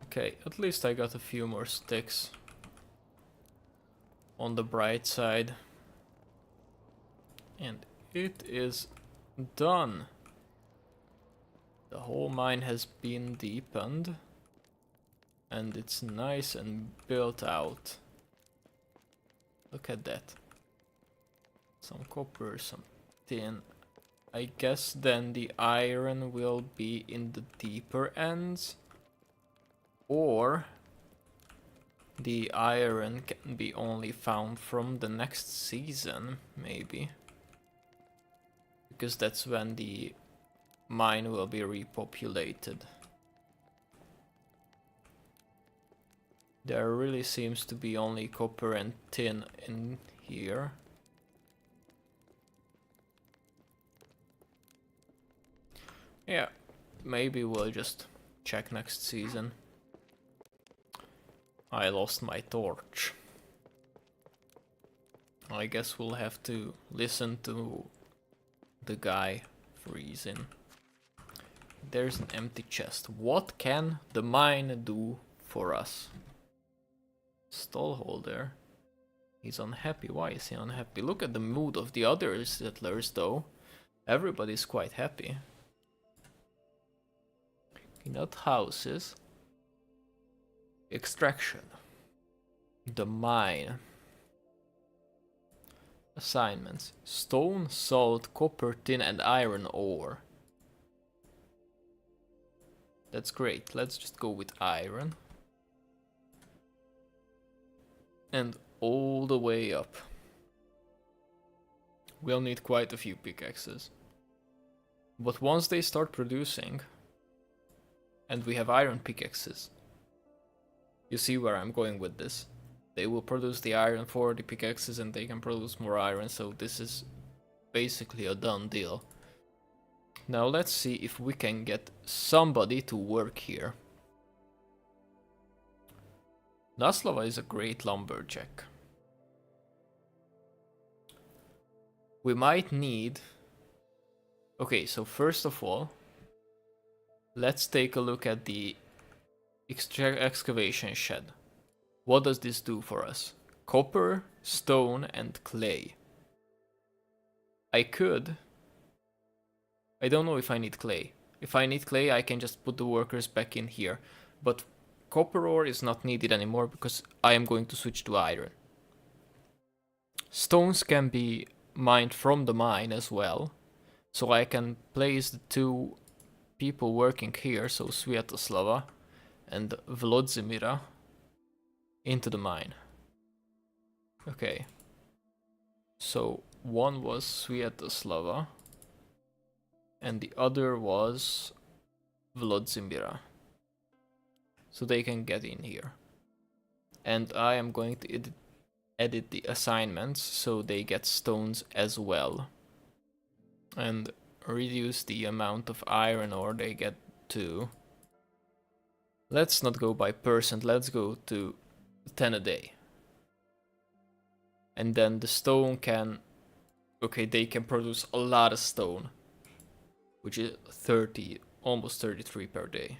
Okay, at least I got a few more sticks. On the bright side. And it is done. The whole mine has been deepened. And it's nice and built out. Look at that. Some copper, some tin. I guess then the iron will be in the deeper ends, or the iron can be only found from the next season, maybe. Because that's when the mine will be repopulated. There really seems to be only copper and tin in here. Yeah, maybe we'll just check next season. I lost my torch. I guess we'll have to listen to the guy freezing. There's an empty chest. What can the mine do for us? Stallholder. He's unhappy. Why is he unhappy? Look at the mood of the other settlers though. Everybody's quite happy. Not houses. Extraction. The mine. Assignments. Stone, salt, copper, tin and iron ore. That's great. Let's just go with iron. And all the way up. We'll need quite a few pickaxes. But once they start producing, and we have iron pickaxes, you see where I'm going with this. They will produce the iron for the pickaxes and they can produce more iron, so this is basically a done deal. Now let's see if we can get somebody to work here. Naslava is a great lumberjack. We might need... Okay, so first of all, let's take a look at the excavation shed. What does this do for us? Copper, stone, and clay. I don't know if I need clay. If I need clay, I can just put the workers back in here. But copper ore is not needed anymore because I am going to switch to iron. Stones can be mined from the mine as well. So I can place the two people working here, so Sviatoslava and Vlodzimira, into the mine. Okay. So one was Sviatoslava and the other was Vlodzimira. So they can get in here. And I am going to edit the assignments so they get stones as well. And reduce the amount of iron ore they get too. Let's not go by percent, let's go to 10 a day. And then the stone can... Okay, they can produce a lot of stone. Which is 30, almost 33 per day.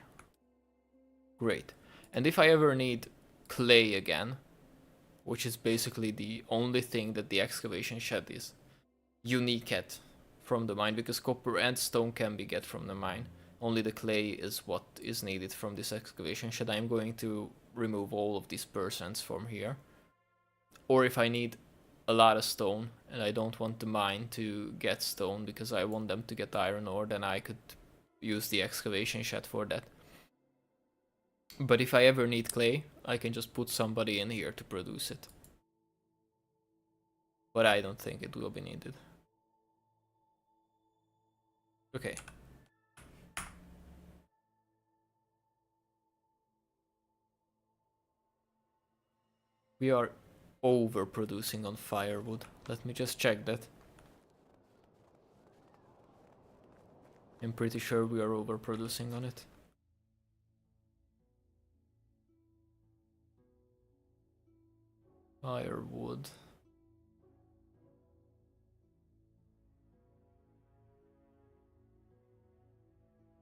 Great. And if I ever need clay again, which is basically the only thing that the excavation shed is unique at from the mine, because copper and stone can be get from the mine. Only the clay is what is needed from this excavation shed. I'm going to remove all of these percents from here. Or if I need a lot of stone and I don't want the mine to get stone because I want them to get iron ore, then I could use the excavation shed for that. But if I ever need clay, I can just put somebody in here to produce it. But I don't think it will be needed. Okay. We are overproducing on firewood. Let me just check that. I'm pretty sure we are overproducing on it. Firewood.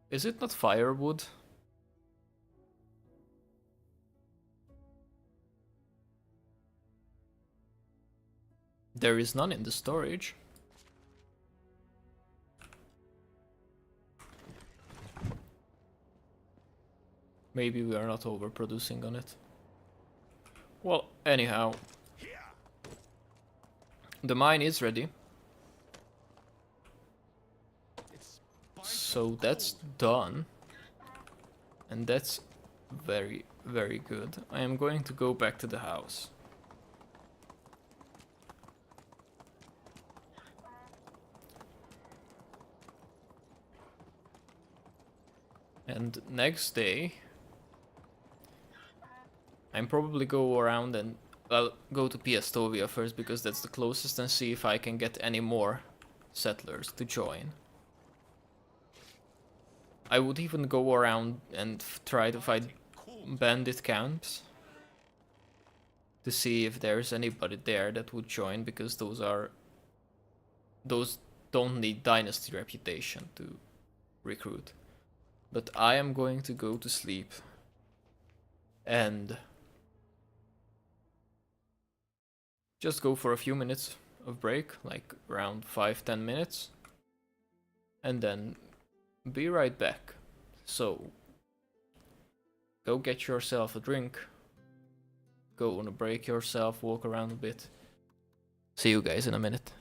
Is it not firewood? There is none in the storage. Maybe we are not overproducing on it. Well, anyhow. The mine is ready. So that's done. And that's very, very good. I am going to go back to the house. And next day, I'm probably go around and, well, go to Piastovia first because that's the closest, and see if I can get any more settlers to join. I would even go around and try to find bandit camps to see if there's anybody there that would join, because those don't need dynasty reputation to recruit. But I am going to go to sleep and just go for a few minutes of break, like around 5-10 minutes, and then be right back. So go get yourself a drink, go on a break yourself, walk around a bit. See you guys in a minute.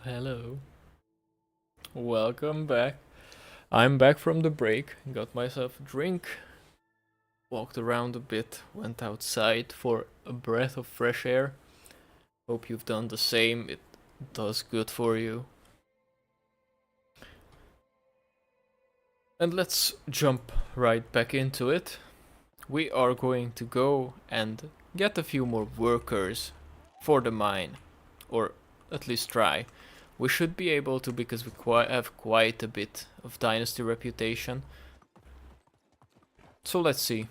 Hello. Welcome back. I'm back from the break. Got myself a drink. Walked around a bit. Went outside for a breath of fresh air. Hope you've done the same. It does good for you. And let's jump right back into it. We are going to go and get a few more workers for the mine. Or at least try. We should be able to because we have quite a bit of dynasty reputation. So let's see.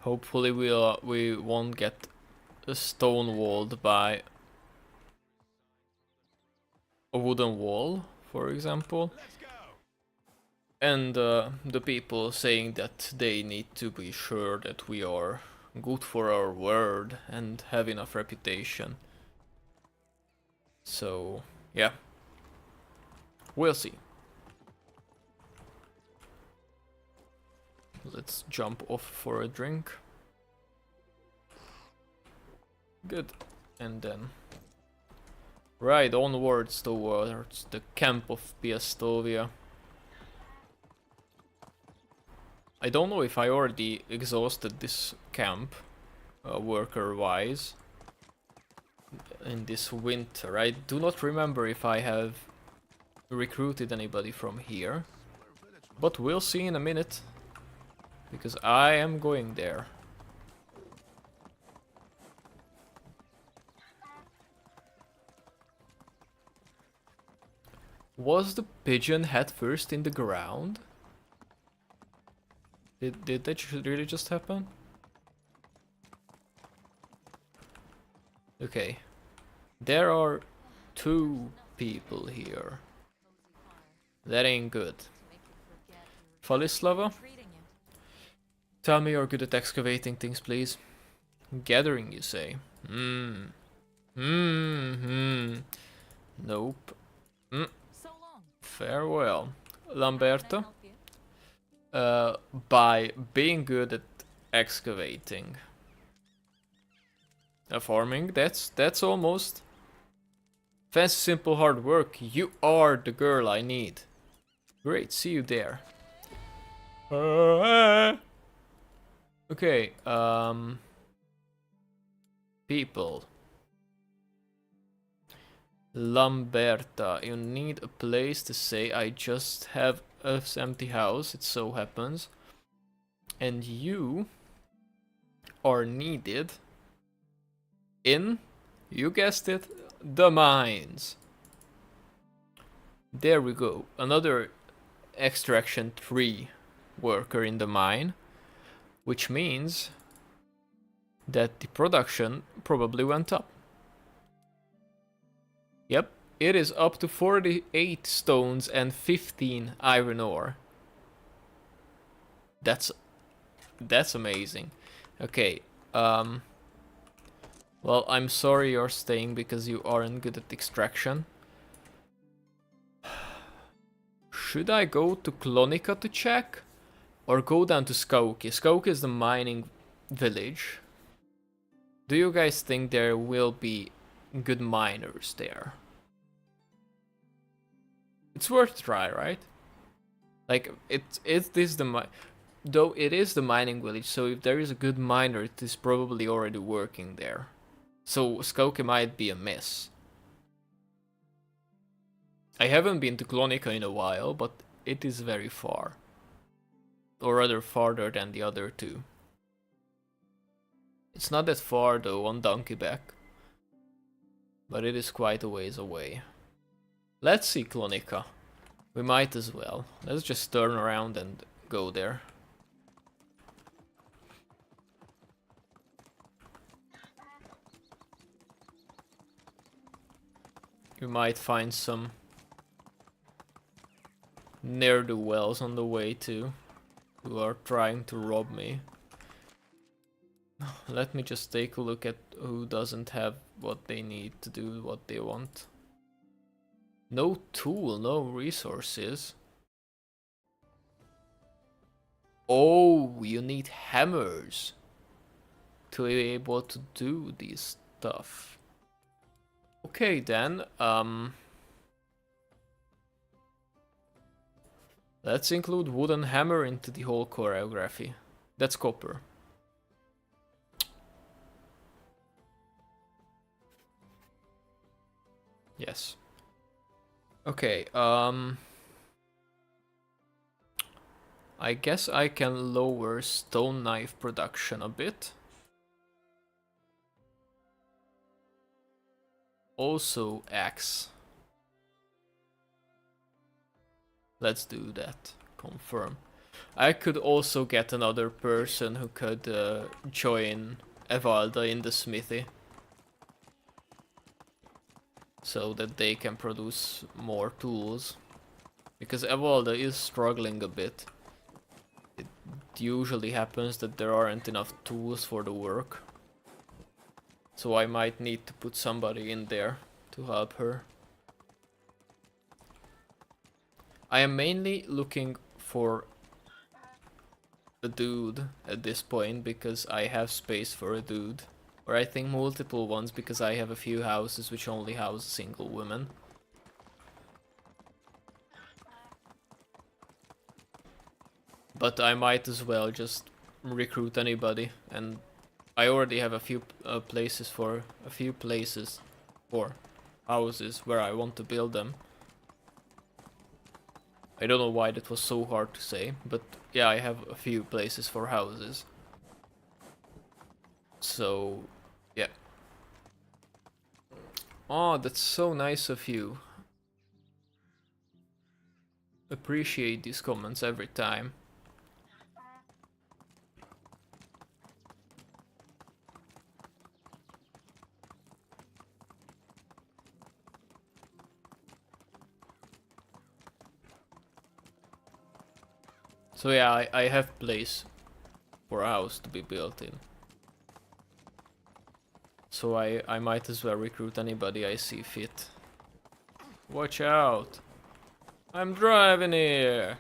Hopefully we won't get stonewalled by a wooden wall, for example. And the people saying that they need to be sure that we are good for our word and have enough reputation. So, yeah. We'll see. Let's jump off for a drink. Good. And then ride onwards towards the camp of Piastovia. I don't know if I already exhausted this camp, worker-wise, in this winter. I do not remember if I have recruited anybody from here, but we'll see in a minute, because I am going there. Was the pigeon head first in the ground? Did that really just happen? Okay. There are 2 people here. That ain't good. Falislava? Tell me you're good at excavating things, please. Gathering, you say? Nope. Farewell. Lamberto? By being good at excavating. Farming, that's almost. Fancy, simple, hard work. You are the girl I need. Great, see you there. Okay, people. Lamberta, you need a place to stay. I just have an empty house, it so happens. And you are needed in, you guessed it, the mines. There we go. Another extraction 3 worker in the mine, which means that the production probably went up. Yep, it is up to 48 stones and 15 iron ore. That's amazing. Okay, well, I'm sorry you're staying because you aren't good at extraction. Should I go to Klonika to check? Or go down to Skauki? Skauki is the mining village. Do you guys think there will be good miners there? It's worth a try, right? Like, though it is the mining village, so if there is a good miner, it is probably already working there. So Skauki might be a miss. I haven't been to Klonika in a while, but it is very far. Or rather farther than the other 2. It's not that far though on Donkeyback. But it is quite a ways away. Let's see Klonika. We might as well. Let's just turn around and go there. You might find some ne'er-do-wells on the way too, who are trying to rob me. Let me just take a look at who doesn't have what they need to do what they want. No tool, no resources. Oh, you need hammers to be able to do these tough. Okay then, let's include wooden hammer into the whole choreography. That's copper. Yes. Okay, I guess I can lower stone knife production a bit. Also axe. Let's do that. Confirm. I could also get another person who could join Evalda in the smithy. So that they can produce more tools. Because Evalda is struggling a bit. It usually happens that there aren't enough tools for the work. So I might need to put somebody in there to help her. I am mainly looking for a dude at this point because I have space for a dude. Or I think multiple ones because I have a few houses which only house single women. But I might as well just recruit anybody, and I already have a few places for houses where I want to build them. I don't know why that was so hard to say, but yeah, I have a few places for houses. So, yeah. Oh, that's so nice of you. Appreciate these comments every time. So yeah, I have place for a house to be built in. So I might as well recruit anybody I see fit. Watch out! I'm driving here!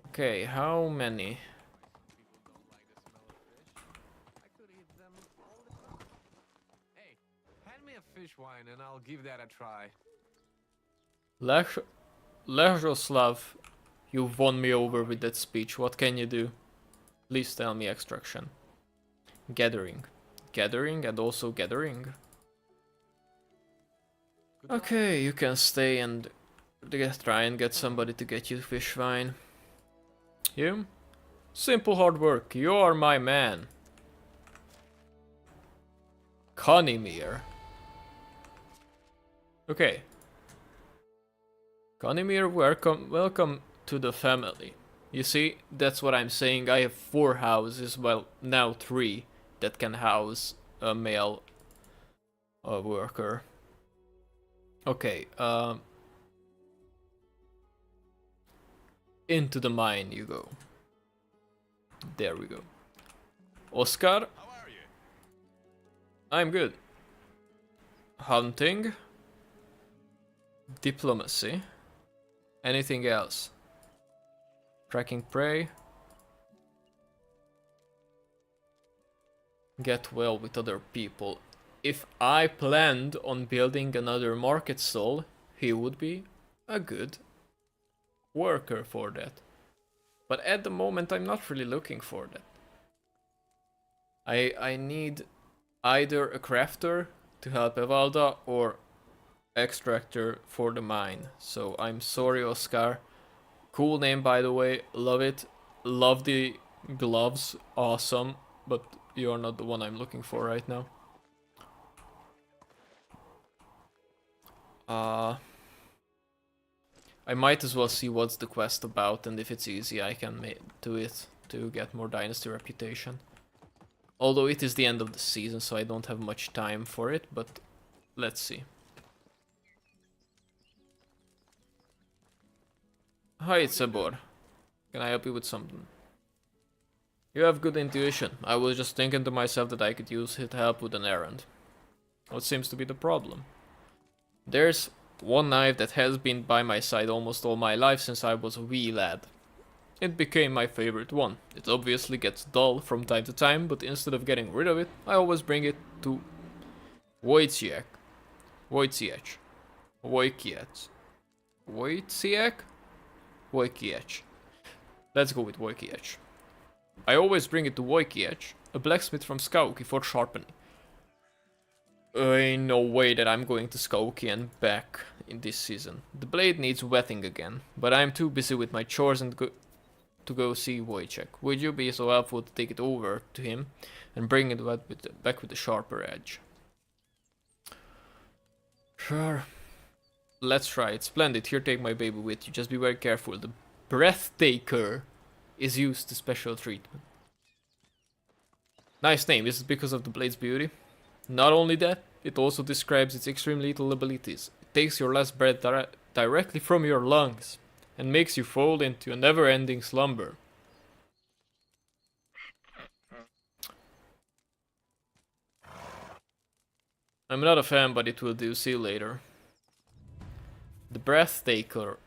Okay, how many? Hey, hand me a fish wine and I'll give that a try. Lejoslav, you've won me over with that speech. What can you do? Please tell me extraction. Gathering. Gathering and also gathering. Okay, you can stay and try and get somebody to get you fish wine. You? Simple hard work. You are my man. Conimir. Okay. Conimir, welcome to the family. You see, that's what I'm saying. I have 4 houses, well, now 3, that can house a male worker. Okay, into the mine you go. There we go. Oscar? How are you? I'm good. Hunting. Diplomacy. Anything else? Tracking prey. Get well with other people. If I planned on building another market stall, he would be a good worker for that. But at the moment I'm not really looking for that. I need either a crafter to help Evalda or extractor for the mine. So I'm sorry, Oscar. Cool name, by the way. Love it. Love the gloves. Awesome. But you're not the one I'm looking for right now. I might as well see what's the quest about, and if it's easy I can do it to get more dynasty reputation. Although it is the end of the season, so I don't have much time for it, but let's see. Hi, it's Sabor. Can I help you with something? You have good intuition. I was just thinking to myself that I could use his help with an errand. What seems to be the problem? There's one knife that has been by my side almost all my life since I was a wee lad. it became my favorite one. It obviously gets dull from time to time, but instead of getting rid of it, I always bring it to Wojciech. Wojciech. Wojciech. Wojciech? Wojciech. Let's go with Wojciech. I always bring it to Wojciech, a blacksmith from Skauki, for sharpening. Ain't no way that I'm going to Skauki and back in this season. The blade needs wetting again, but I'm too busy with my chores and to go see Wojciech. Would you be so helpful to take it over to him and bring it back with a sharper edge? Sure. Let's try it. Splendid. Here, take my baby with you. Just be very careful. The Breathtaker is used to special treatment. Nice name. Is it because of the blade's beauty? Not only that, it also describes its extreme lethal abilities. It takes your last breath directly from your lungs and makes you fall into a never-ending slumber. I'm not a fan, but it will do. See you later. The Breathtaker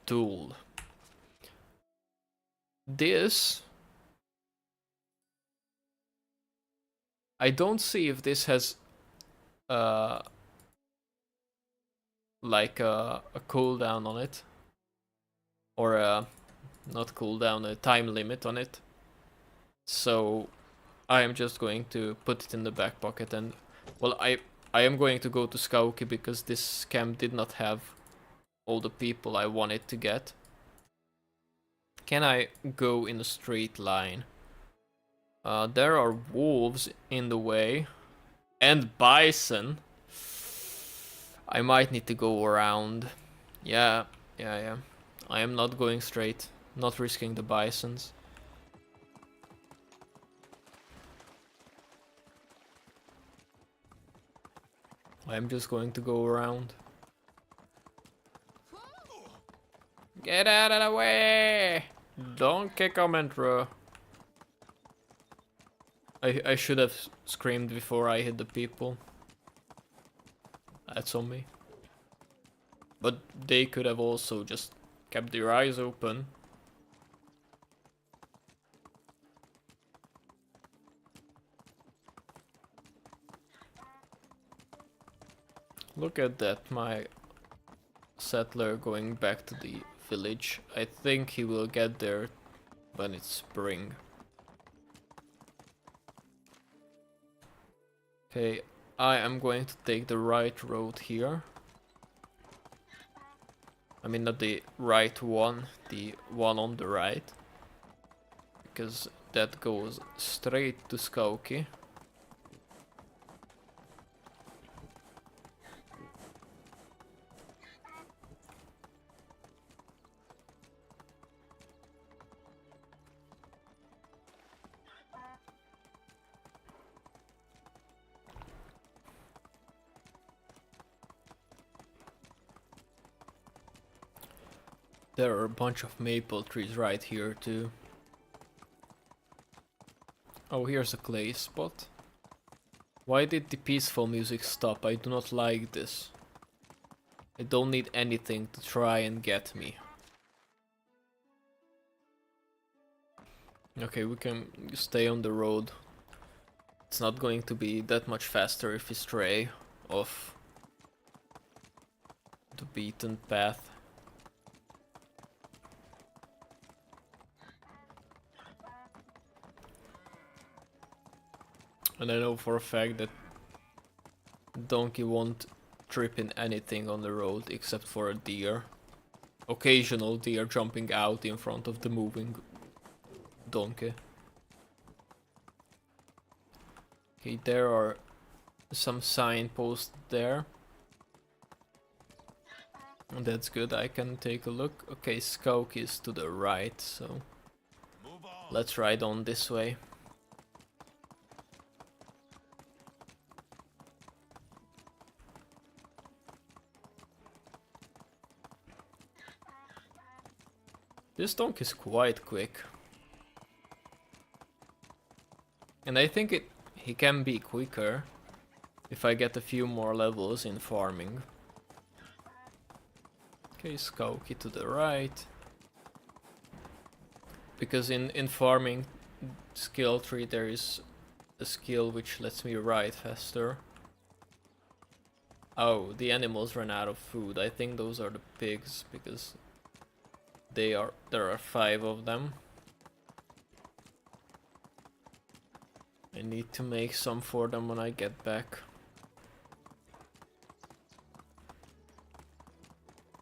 Duel. This... I don't see if this has like a cooldown on it, or not cooldown, a time limit on it. So I am just going to put it in the back pocket, and well, I am going to go to Skauki because this camp did not have all the people I wanted to get. Can I go in a straight line? There are wolves in the way. And bison. I might need to go around. Yeah. I am not going straight. Not risking the bisons. I'm just going to go around. Get out of the way! Don't kick him, Intro. I should have screamed before I hit the people. That's on me. But they could have also just kept their eyes open. Look at that, my settler going back to the village. I think he will get there when it's spring. Okay, I am going to take the right road here. I mean, not the right one, the one on the right. Because that goes straight to Skauki. There are a bunch of maple trees right here too. Oh, here's a clay spot. Why did the peaceful music stop? I do not like this. I don't need anything to try and get me. Okay, we can stay on the road. It's not going to be that much faster if we stray off the beaten path. And I know for a fact that donkey won't trip in anything on the road except for a deer. Occasional deer jumping out in front of the moving donkey. Okay, there are some signposts there. And that's good, I can take a look. Okay, Skauki is to the right, so let's ride on this way. This donk is quite quick. And I think he can be quicker if I get a few more levels in farming. Okay, Skauki to the right. because in farming skill tree there is a skill which lets me ride faster. Oh, the animals ran out of food. I think those are the pigs because there are 5 of them. I need to make some for them when I get back.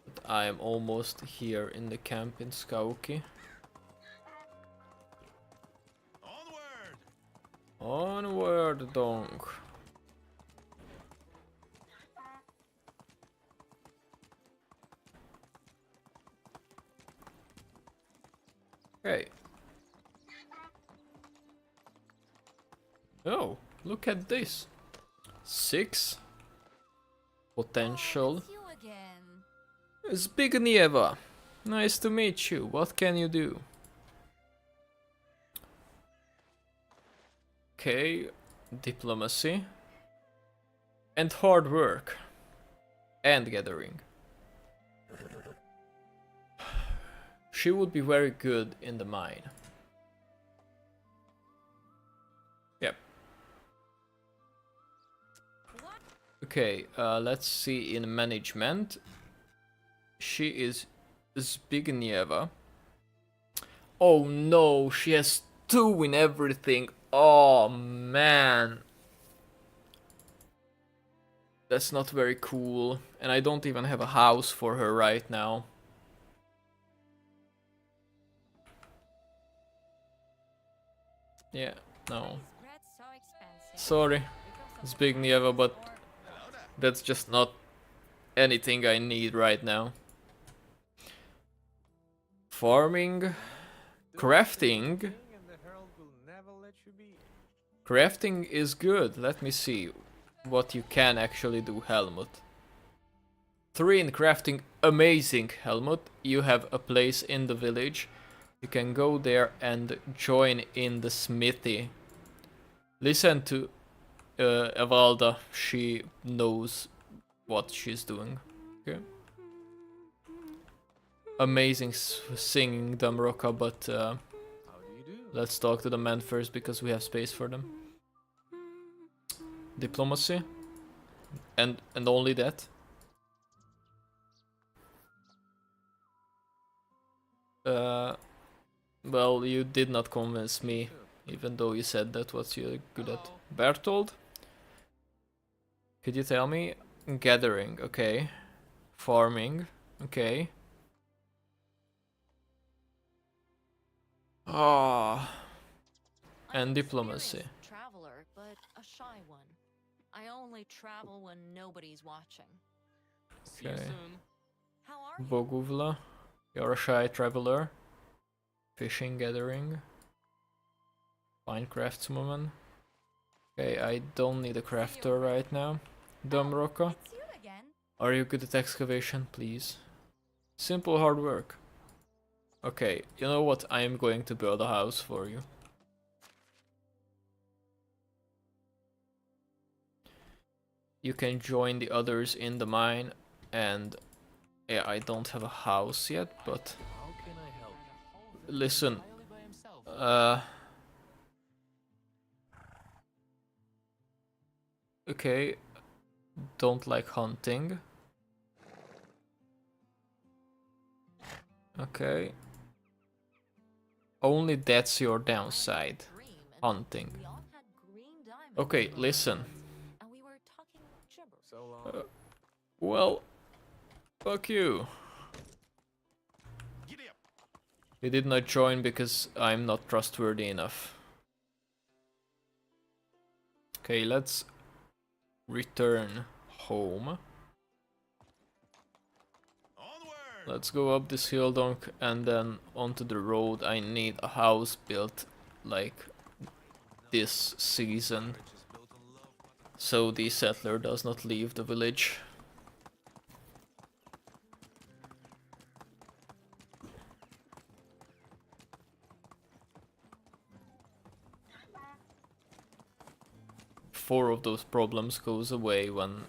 But I am almost here in the camp in Skauki. Onward! Onward, donk. Okay. Oh, look at this. 6 potential. It's you again. Zbigniewa, nice to meet you. What can you do? Okay, diplomacy. And hard work. And gathering. She would be very good in the mine. Yep. Okay, let's see in management. She is Zbigniewa. Oh no, she has 2 in everything. Oh man. That's not very cool. And I don't even have a house for her right now. Yeah, no. Sorry, Zbigniewa, but that's just not anything I need right now. Farming, crafting. Crafting is good. Let me see what you can actually do, Helmut. 3 in crafting, amazing, Helmut. You have a place in the village. You can go there and join in the smithy. Listen to Evalda, she knows what she's doing. Okay. Amazing singing, Damroka, but let's talk to the men first because we have space for them. Diplomacy. And only that. Well, you did not convince me, even though you said that what you're good at. Bertold? Could you tell me? Gathering, okay. Farming, okay. Ah. And diplomacy. Traveler, but a shy one. I only travel when nobody's watching. Okay. How are you? Boguvla, you're a shy traveler. Fishing, gathering. Fine craftswoman. Okay, I don't need a crafter right now. Dumroka, It's you again. are you good at excavation, please? Simple hard work. Okay, you know what? I am going to build a house for you. You can join the others in the mine, and yeah, I don't have a house yet, but listen, okay, don't like hunting. Okay. Only that's your downside. Hunting. We all had green diamonds. Okay, listen. And we were talking gibberish. Well, fuck you. Giddy up! You did not join because I'm not trustworthy enough. Okay, let's return home. Onward! Let's go up this hill, donk, and then onto the road. I need a house built like this season, so the settler does not leave the village. Four of those problems goes away when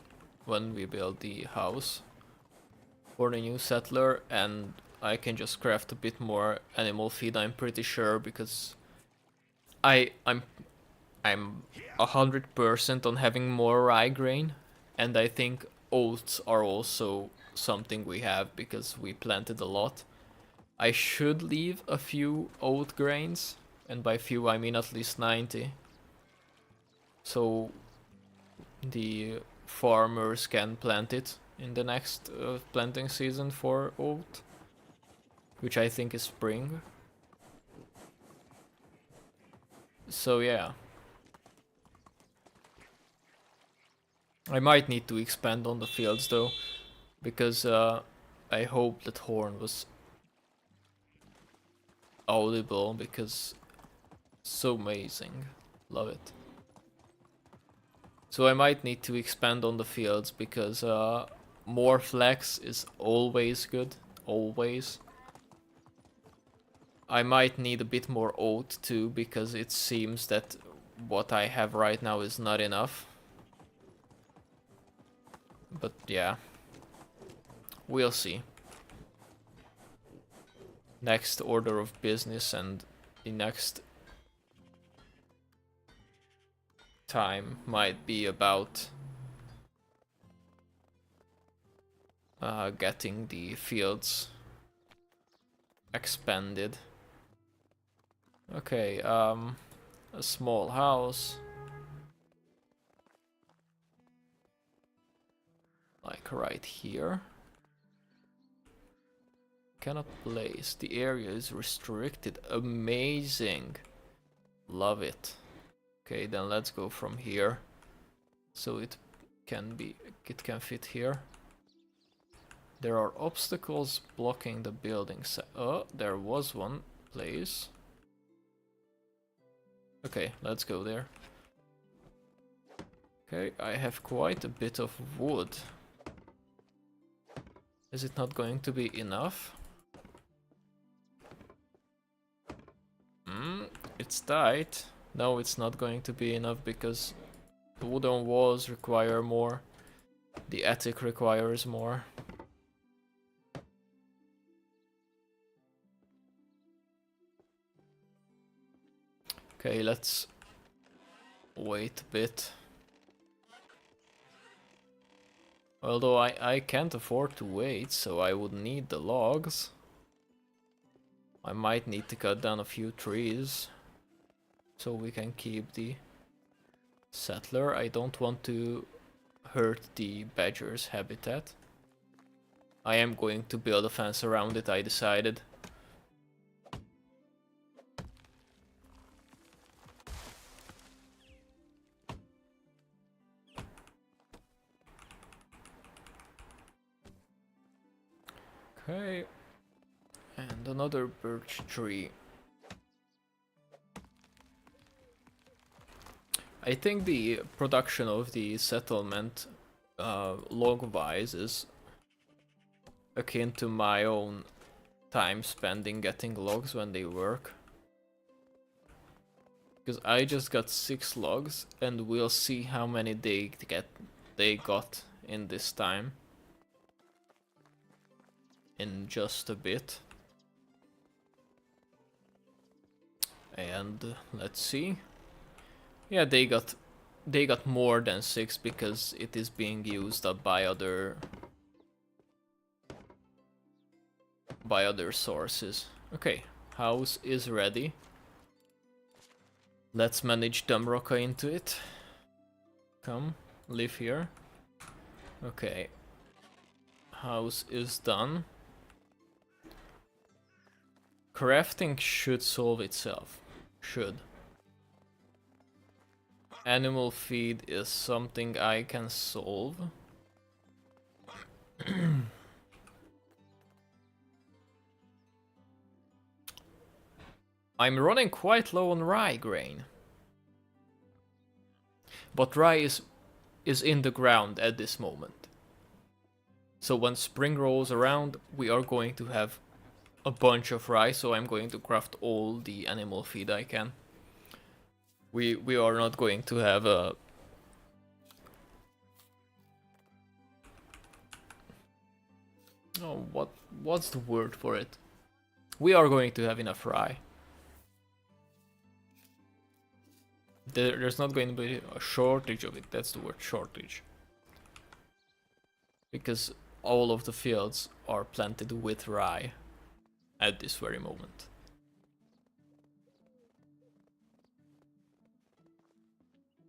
we build the house for the new settler, and I can just craft a bit more animal feed, I'm pretty sure, because I'm 100% on having more rye grain, and I think oats are also something we have because we planted a lot. I should leave a few oat grains, and by few I mean at least 90. So the farmers can plant it in the next planting season for oat, which I think is spring. So yeah. I might need to expand on the fields though, because I hope that horn was audible, because so amazing. Love it. So I might need to expand on the fields, because more flax is always good. Always. I might need a bit more oat too, because it seems that what I have right now is not enough. But yeah, we'll see. Next order of business and the next time might be about getting the fields expanded. Okay, a small house. Like right here. Cannot place. The area is restricted. Amazing. Love it. Okay, then let's go from here. So it can fit here. There are obstacles blocking the building. Oh, there was one place. Okay, let's go there. Okay, I have quite a bit of wood. Is it not going to be enough? It's tight. No, it's not going to be enough because the wooden walls require more. The attic requires more. Okay, let's wait a bit. Although I can't afford to wait, so I would need the logs. I might need to cut down a few trees so we can keep the settler. I don't want to hurt the badger's habitat. I am going to build a fence around it, I decided. Okay. And another birch tree. I think the production of the settlement log-wise is akin to my own time spending getting logs when they work. Because I just got 6 logs and we'll see how many they got in this time. In just a bit. And let's see. Yeah, they got more than 6 because it is being used up by other sources. Okay, house is ready. Let's manage Dumroka into it. Come, live here. Okay. House is done. Crafting should solve itself. Should. Animal feed is something I can solve. I'm running quite low on rye grain. But rye is in the ground at this moment. So when spring rolls around, we are going to have a bunch of rye, so I'm going to craft all the animal feed I can. We are not going to have a Oh, what's the word for it? We are going to have enough rye. There's not going to be a shortage of it. That's the word, shortage. Because all of the fields are planted with rye at this very moment.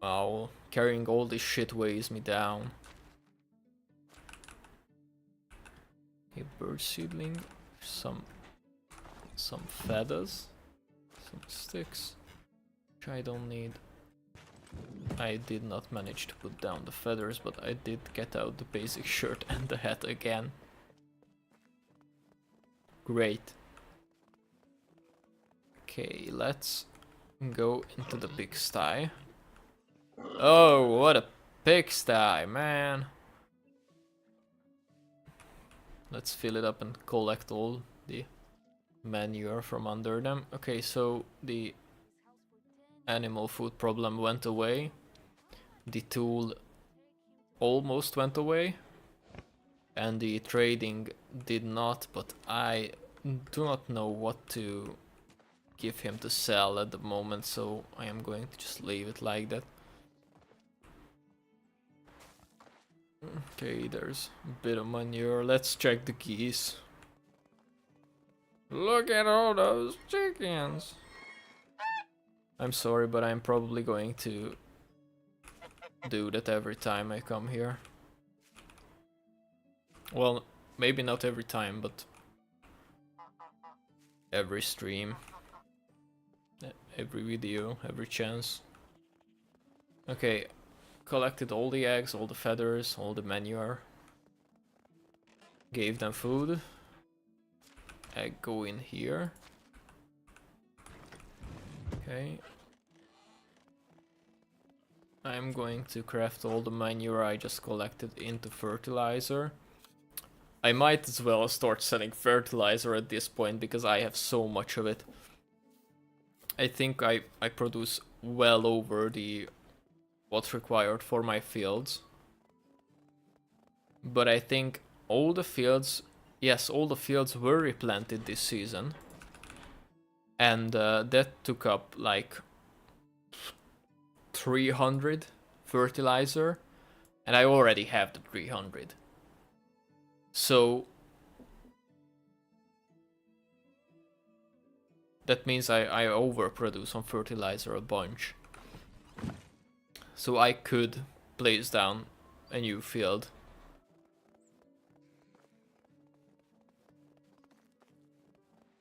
Wow, carrying all this shit weighs me down. Okay, bird seedling, some feathers, some sticks, which I don't need. I did not manage to put down the feathers, but I did get out the basic shirt and the hat again. Great. Okay, let's go into the pigsty. Oh, what a pigsty, man. Let's fill it up and collect all the manure from under them. Okay, so the animal food problem went away. The tool almost went away. And the trading did not, but I do not know what to give him to sell at the moment, so I am going to just leave it like that. Okay, there's a bit of manure. Let's check the geese. Look at all those chickens. I'm sorry, but I'm probably going to do that every time I come here. Well, maybe not every time, but every stream, every video, every chance. Okay, collected all the eggs, all the feathers, all the manure. Gave them food. Egg go in here. Okay. I'm going to craft all the manure I just collected into fertilizer. I might as well start selling fertilizer at this point because I have so much of it. I think I produce well over the what's required for my fields. But I think all the fields, yes, all the fields were replanted this season. And that took up like 300 fertilizer. And I already have the 300. So that means I overproduce on fertilizer a bunch. So I could place down a new field.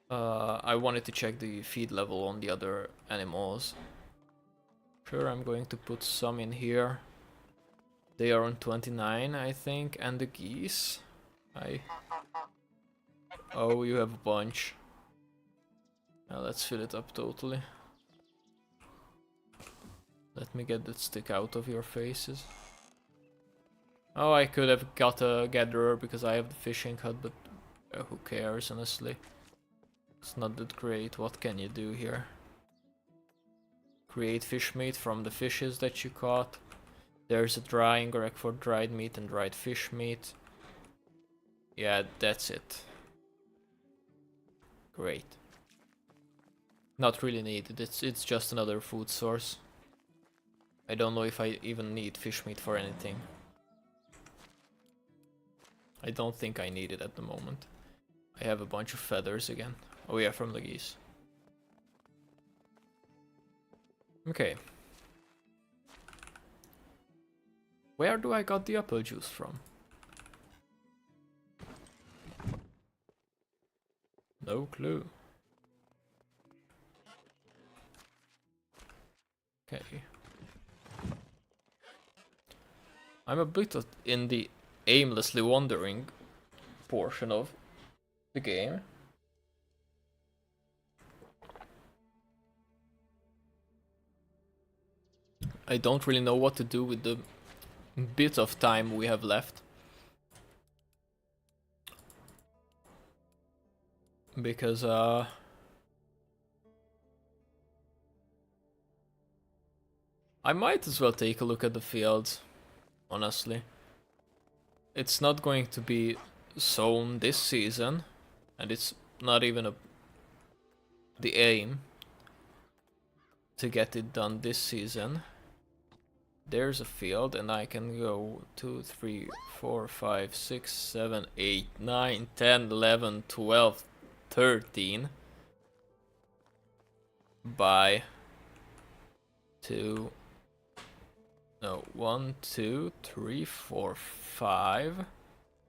I wanted to check the feed level on the other animals. Sure, I'm going to put some in here. They are on 29, I think, and the geese. Oh, you have a bunch. Now let's fill it up totally. Let me get that stick out of your faces. Oh, I could have got a gatherer because I have the fishing hut, but who cares, honestly. It's not that great. What can you do here? Create fish meat from the fishes that you caught. There's a drying rack for dried meat and dried fish meat. Yeah, that's it. Great. Not really needed, it's just another food source. I don't know if I even need fish meat for anything. I don't think I need it at the moment. I have a bunch of feathers again. Oh yeah, from the geese. Okay. Where do I got the apple juice from? No clue. Okay. I'm a bit in the aimlessly wandering portion of the game. I don't really know what to do with the bit of time we have left. Because I might as well take a look at the fields, honestly. It's not going to be sown this season, and it's not even the aim to get it done this season. There's a field, and I can go 2, 3, 4, 5, 6, 7, 8, 9, 10, 11, 12, 13 by 2. No, 1, 2, 3, 4, 5,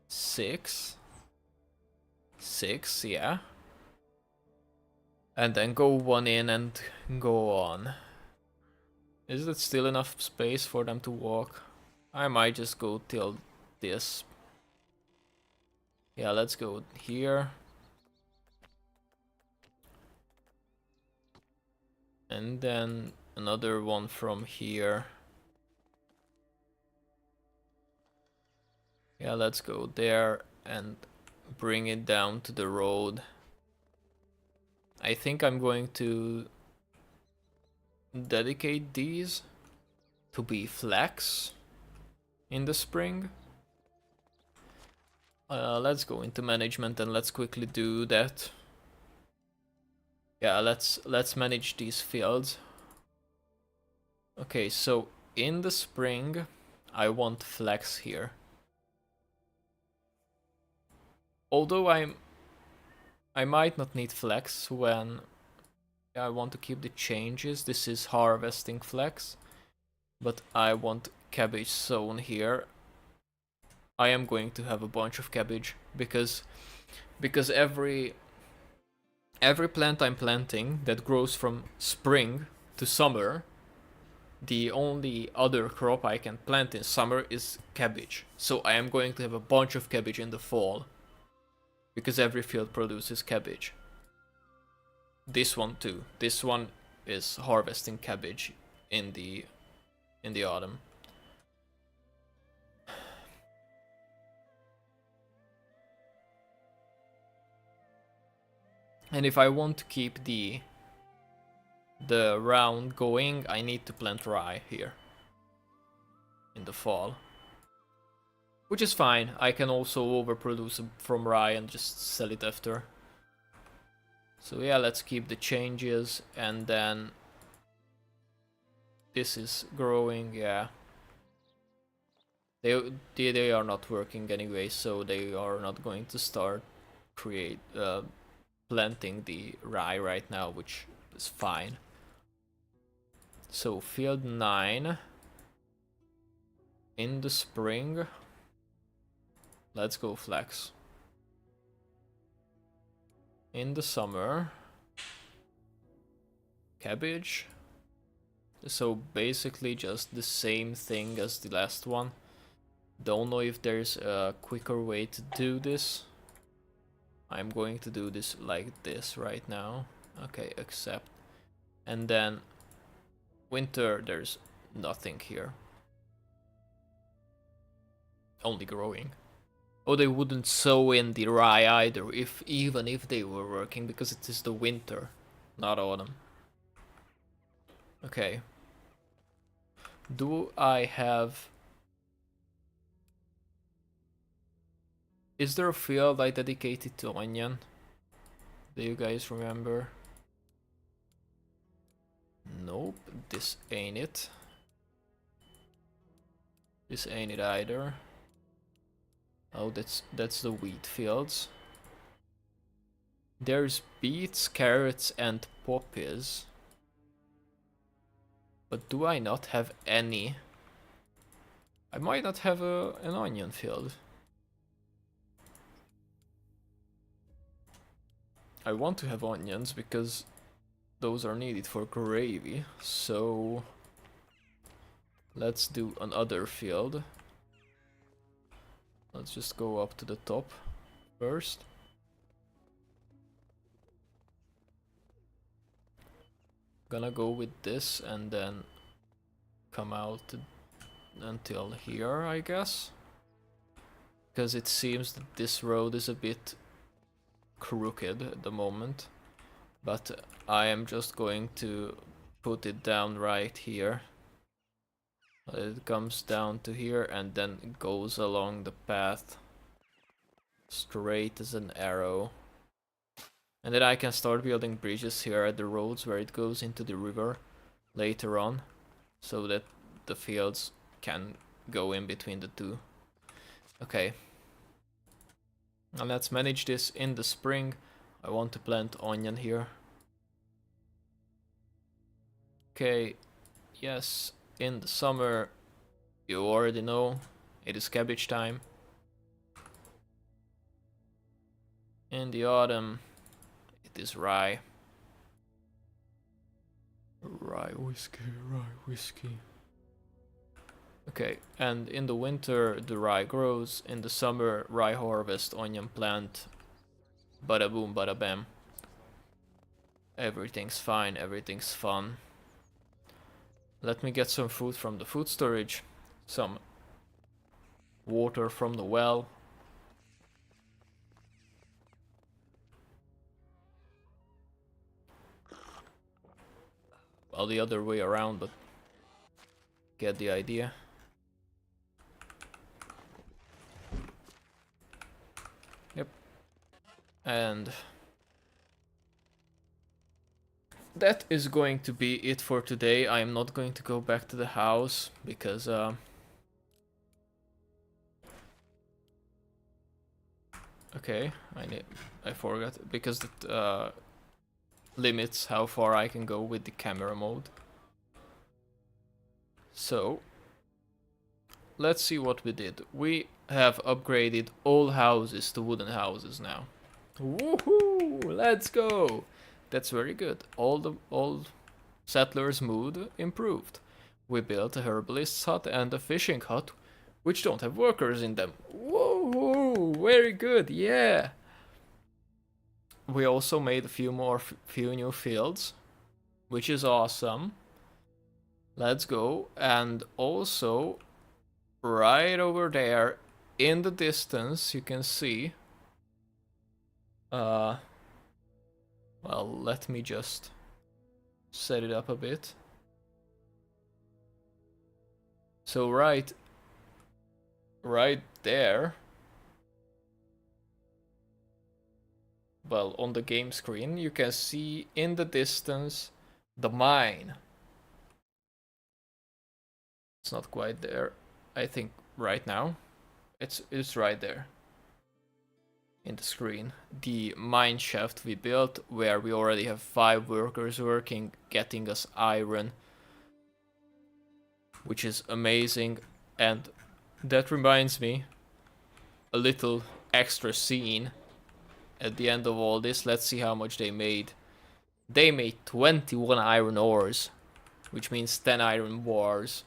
6. 6, yeah. And then go one in and go on. Is it still enough space for them to walk? I might just go till this. Yeah, let's go here. And then another one from here. Yeah, let's go there and bring it down to the road. I think I'm going to dedicate these to be flax in the spring. Let's go into management and let's quickly do that. Yeah, let's manage these fields. Okay, so in the spring I want flax here. Although I might not need flax when I want to keep the changes. This is harvesting flax, but I want cabbage sown here. I am going to have a bunch of cabbage because every plant I'm planting that grows from spring to summer, the only other crop I can plant in summer is cabbage. So I am going to have a bunch of cabbage in the fall because every field produces cabbage. This one too. This one is harvesting cabbage in the autumn. And if I want to keep the round going, I need to plant rye here in the fall. Which is fine. I can also overproduce from rye and just sell it after. So yeah, let's keep the changes, and then this is growing, yeah. They are not working anyway, so they are not going to start planting the rye right now, which is fine. So field 9 in the spring. Let's go flax. In the summer, cabbage. So basically just the same thing as the last one. Don't know if there's a quicker way to do this. I'm going to do this like this right now. Okay, accept. And then winter, there's nothing here. Only growing. Oh, they wouldn't sow in the rye either, even if they were working, because it is the winter, not autumn. Okay. Do I have... Is there a field I dedicated to onion? Do you guys remember? Nope, this ain't it. This ain't it either. Oh, that's the wheat fields. There's beets, carrots, and poppies. But do I not have any? I might not have an onion field. I want to have onions because those are needed for gravy. So let's do another field. Let's just go up to the top first. Gonna go with this and then come out until here, I guess. Because it seems that this road is a bit crooked at the moment. But I am just going to put it down right here. It comes down to here and then it goes along the path. straight as an arrow. And then I can start building bridges here at the roads where it goes into the river later on, so that the fields can go in between the two. Okay. And let's manage this in the spring. I want to plant onion here. Okay, yes, in the summer, you already know, it is cabbage time. In the autumn, it is rye. Rye whiskey. Okay, and in the winter, the rye grows. In the summer, rye harvest, onion plant. Bada boom, bada bam. Everything's fine, everything's fun. Let me get some food from the food storage. Some water from the well. Well, the other way around, but get the idea. Yep. And that is going to be it for today. I am not going to go back to the house because okay, I forgot, because that limits how far I can go with the camera mode. So let's see what we did. We have upgraded all houses to wooden houses now. Woohoo! Let's go! That's very good. All settlers' mood improved. We built a herbalist's hut and a fishing hut, which don't have workers in them. Whoa! Very good, yeah! We also made a few new fields, which is awesome. Let's go. And also, right over there, in the distance, you can see. Well, let me just set it up a bit. So right there. Well, on the game screen, you can see in the distance the mine. It's not quite there, I think, right now. It's right there in the screen. The mine shaft we built, where we already have 5 workers working, getting us iron, which is amazing. And that reminds me, a little extra scene. At the end of all this, let's see how much they made. They made 21 iron ores, which means 10 iron bars.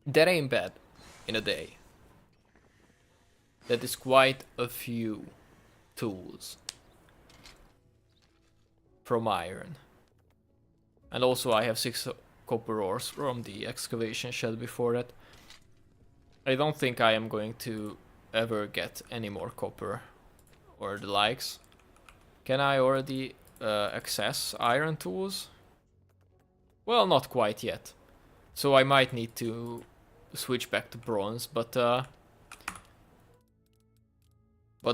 That ain't bad in a day. That is quite a few tools from iron. And also I have 6 copper ores from the excavation shed before that. I don't think I am going to ever get any more copper or the likes. Can I already access iron tools? Well, not quite yet. So I might need to switch back to bronze, but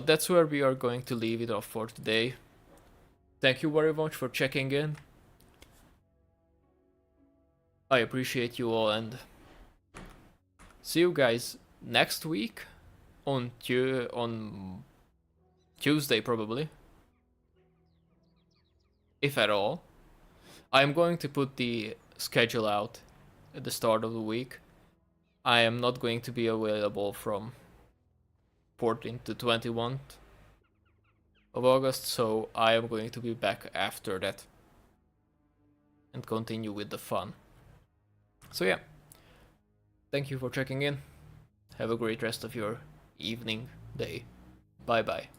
that's where we are going to leave it off for today. Thank you very much for checking in. I appreciate you all, and see you guys next week on Tuesday probably, if at all. I'm going to put the schedule out at the start of the week. I am not going to be available from 14th to 21st of August, so I am going to be back after that and continue with the fun. So yeah, thank you for checking in. Have a great rest of your evening, day. Bye bye.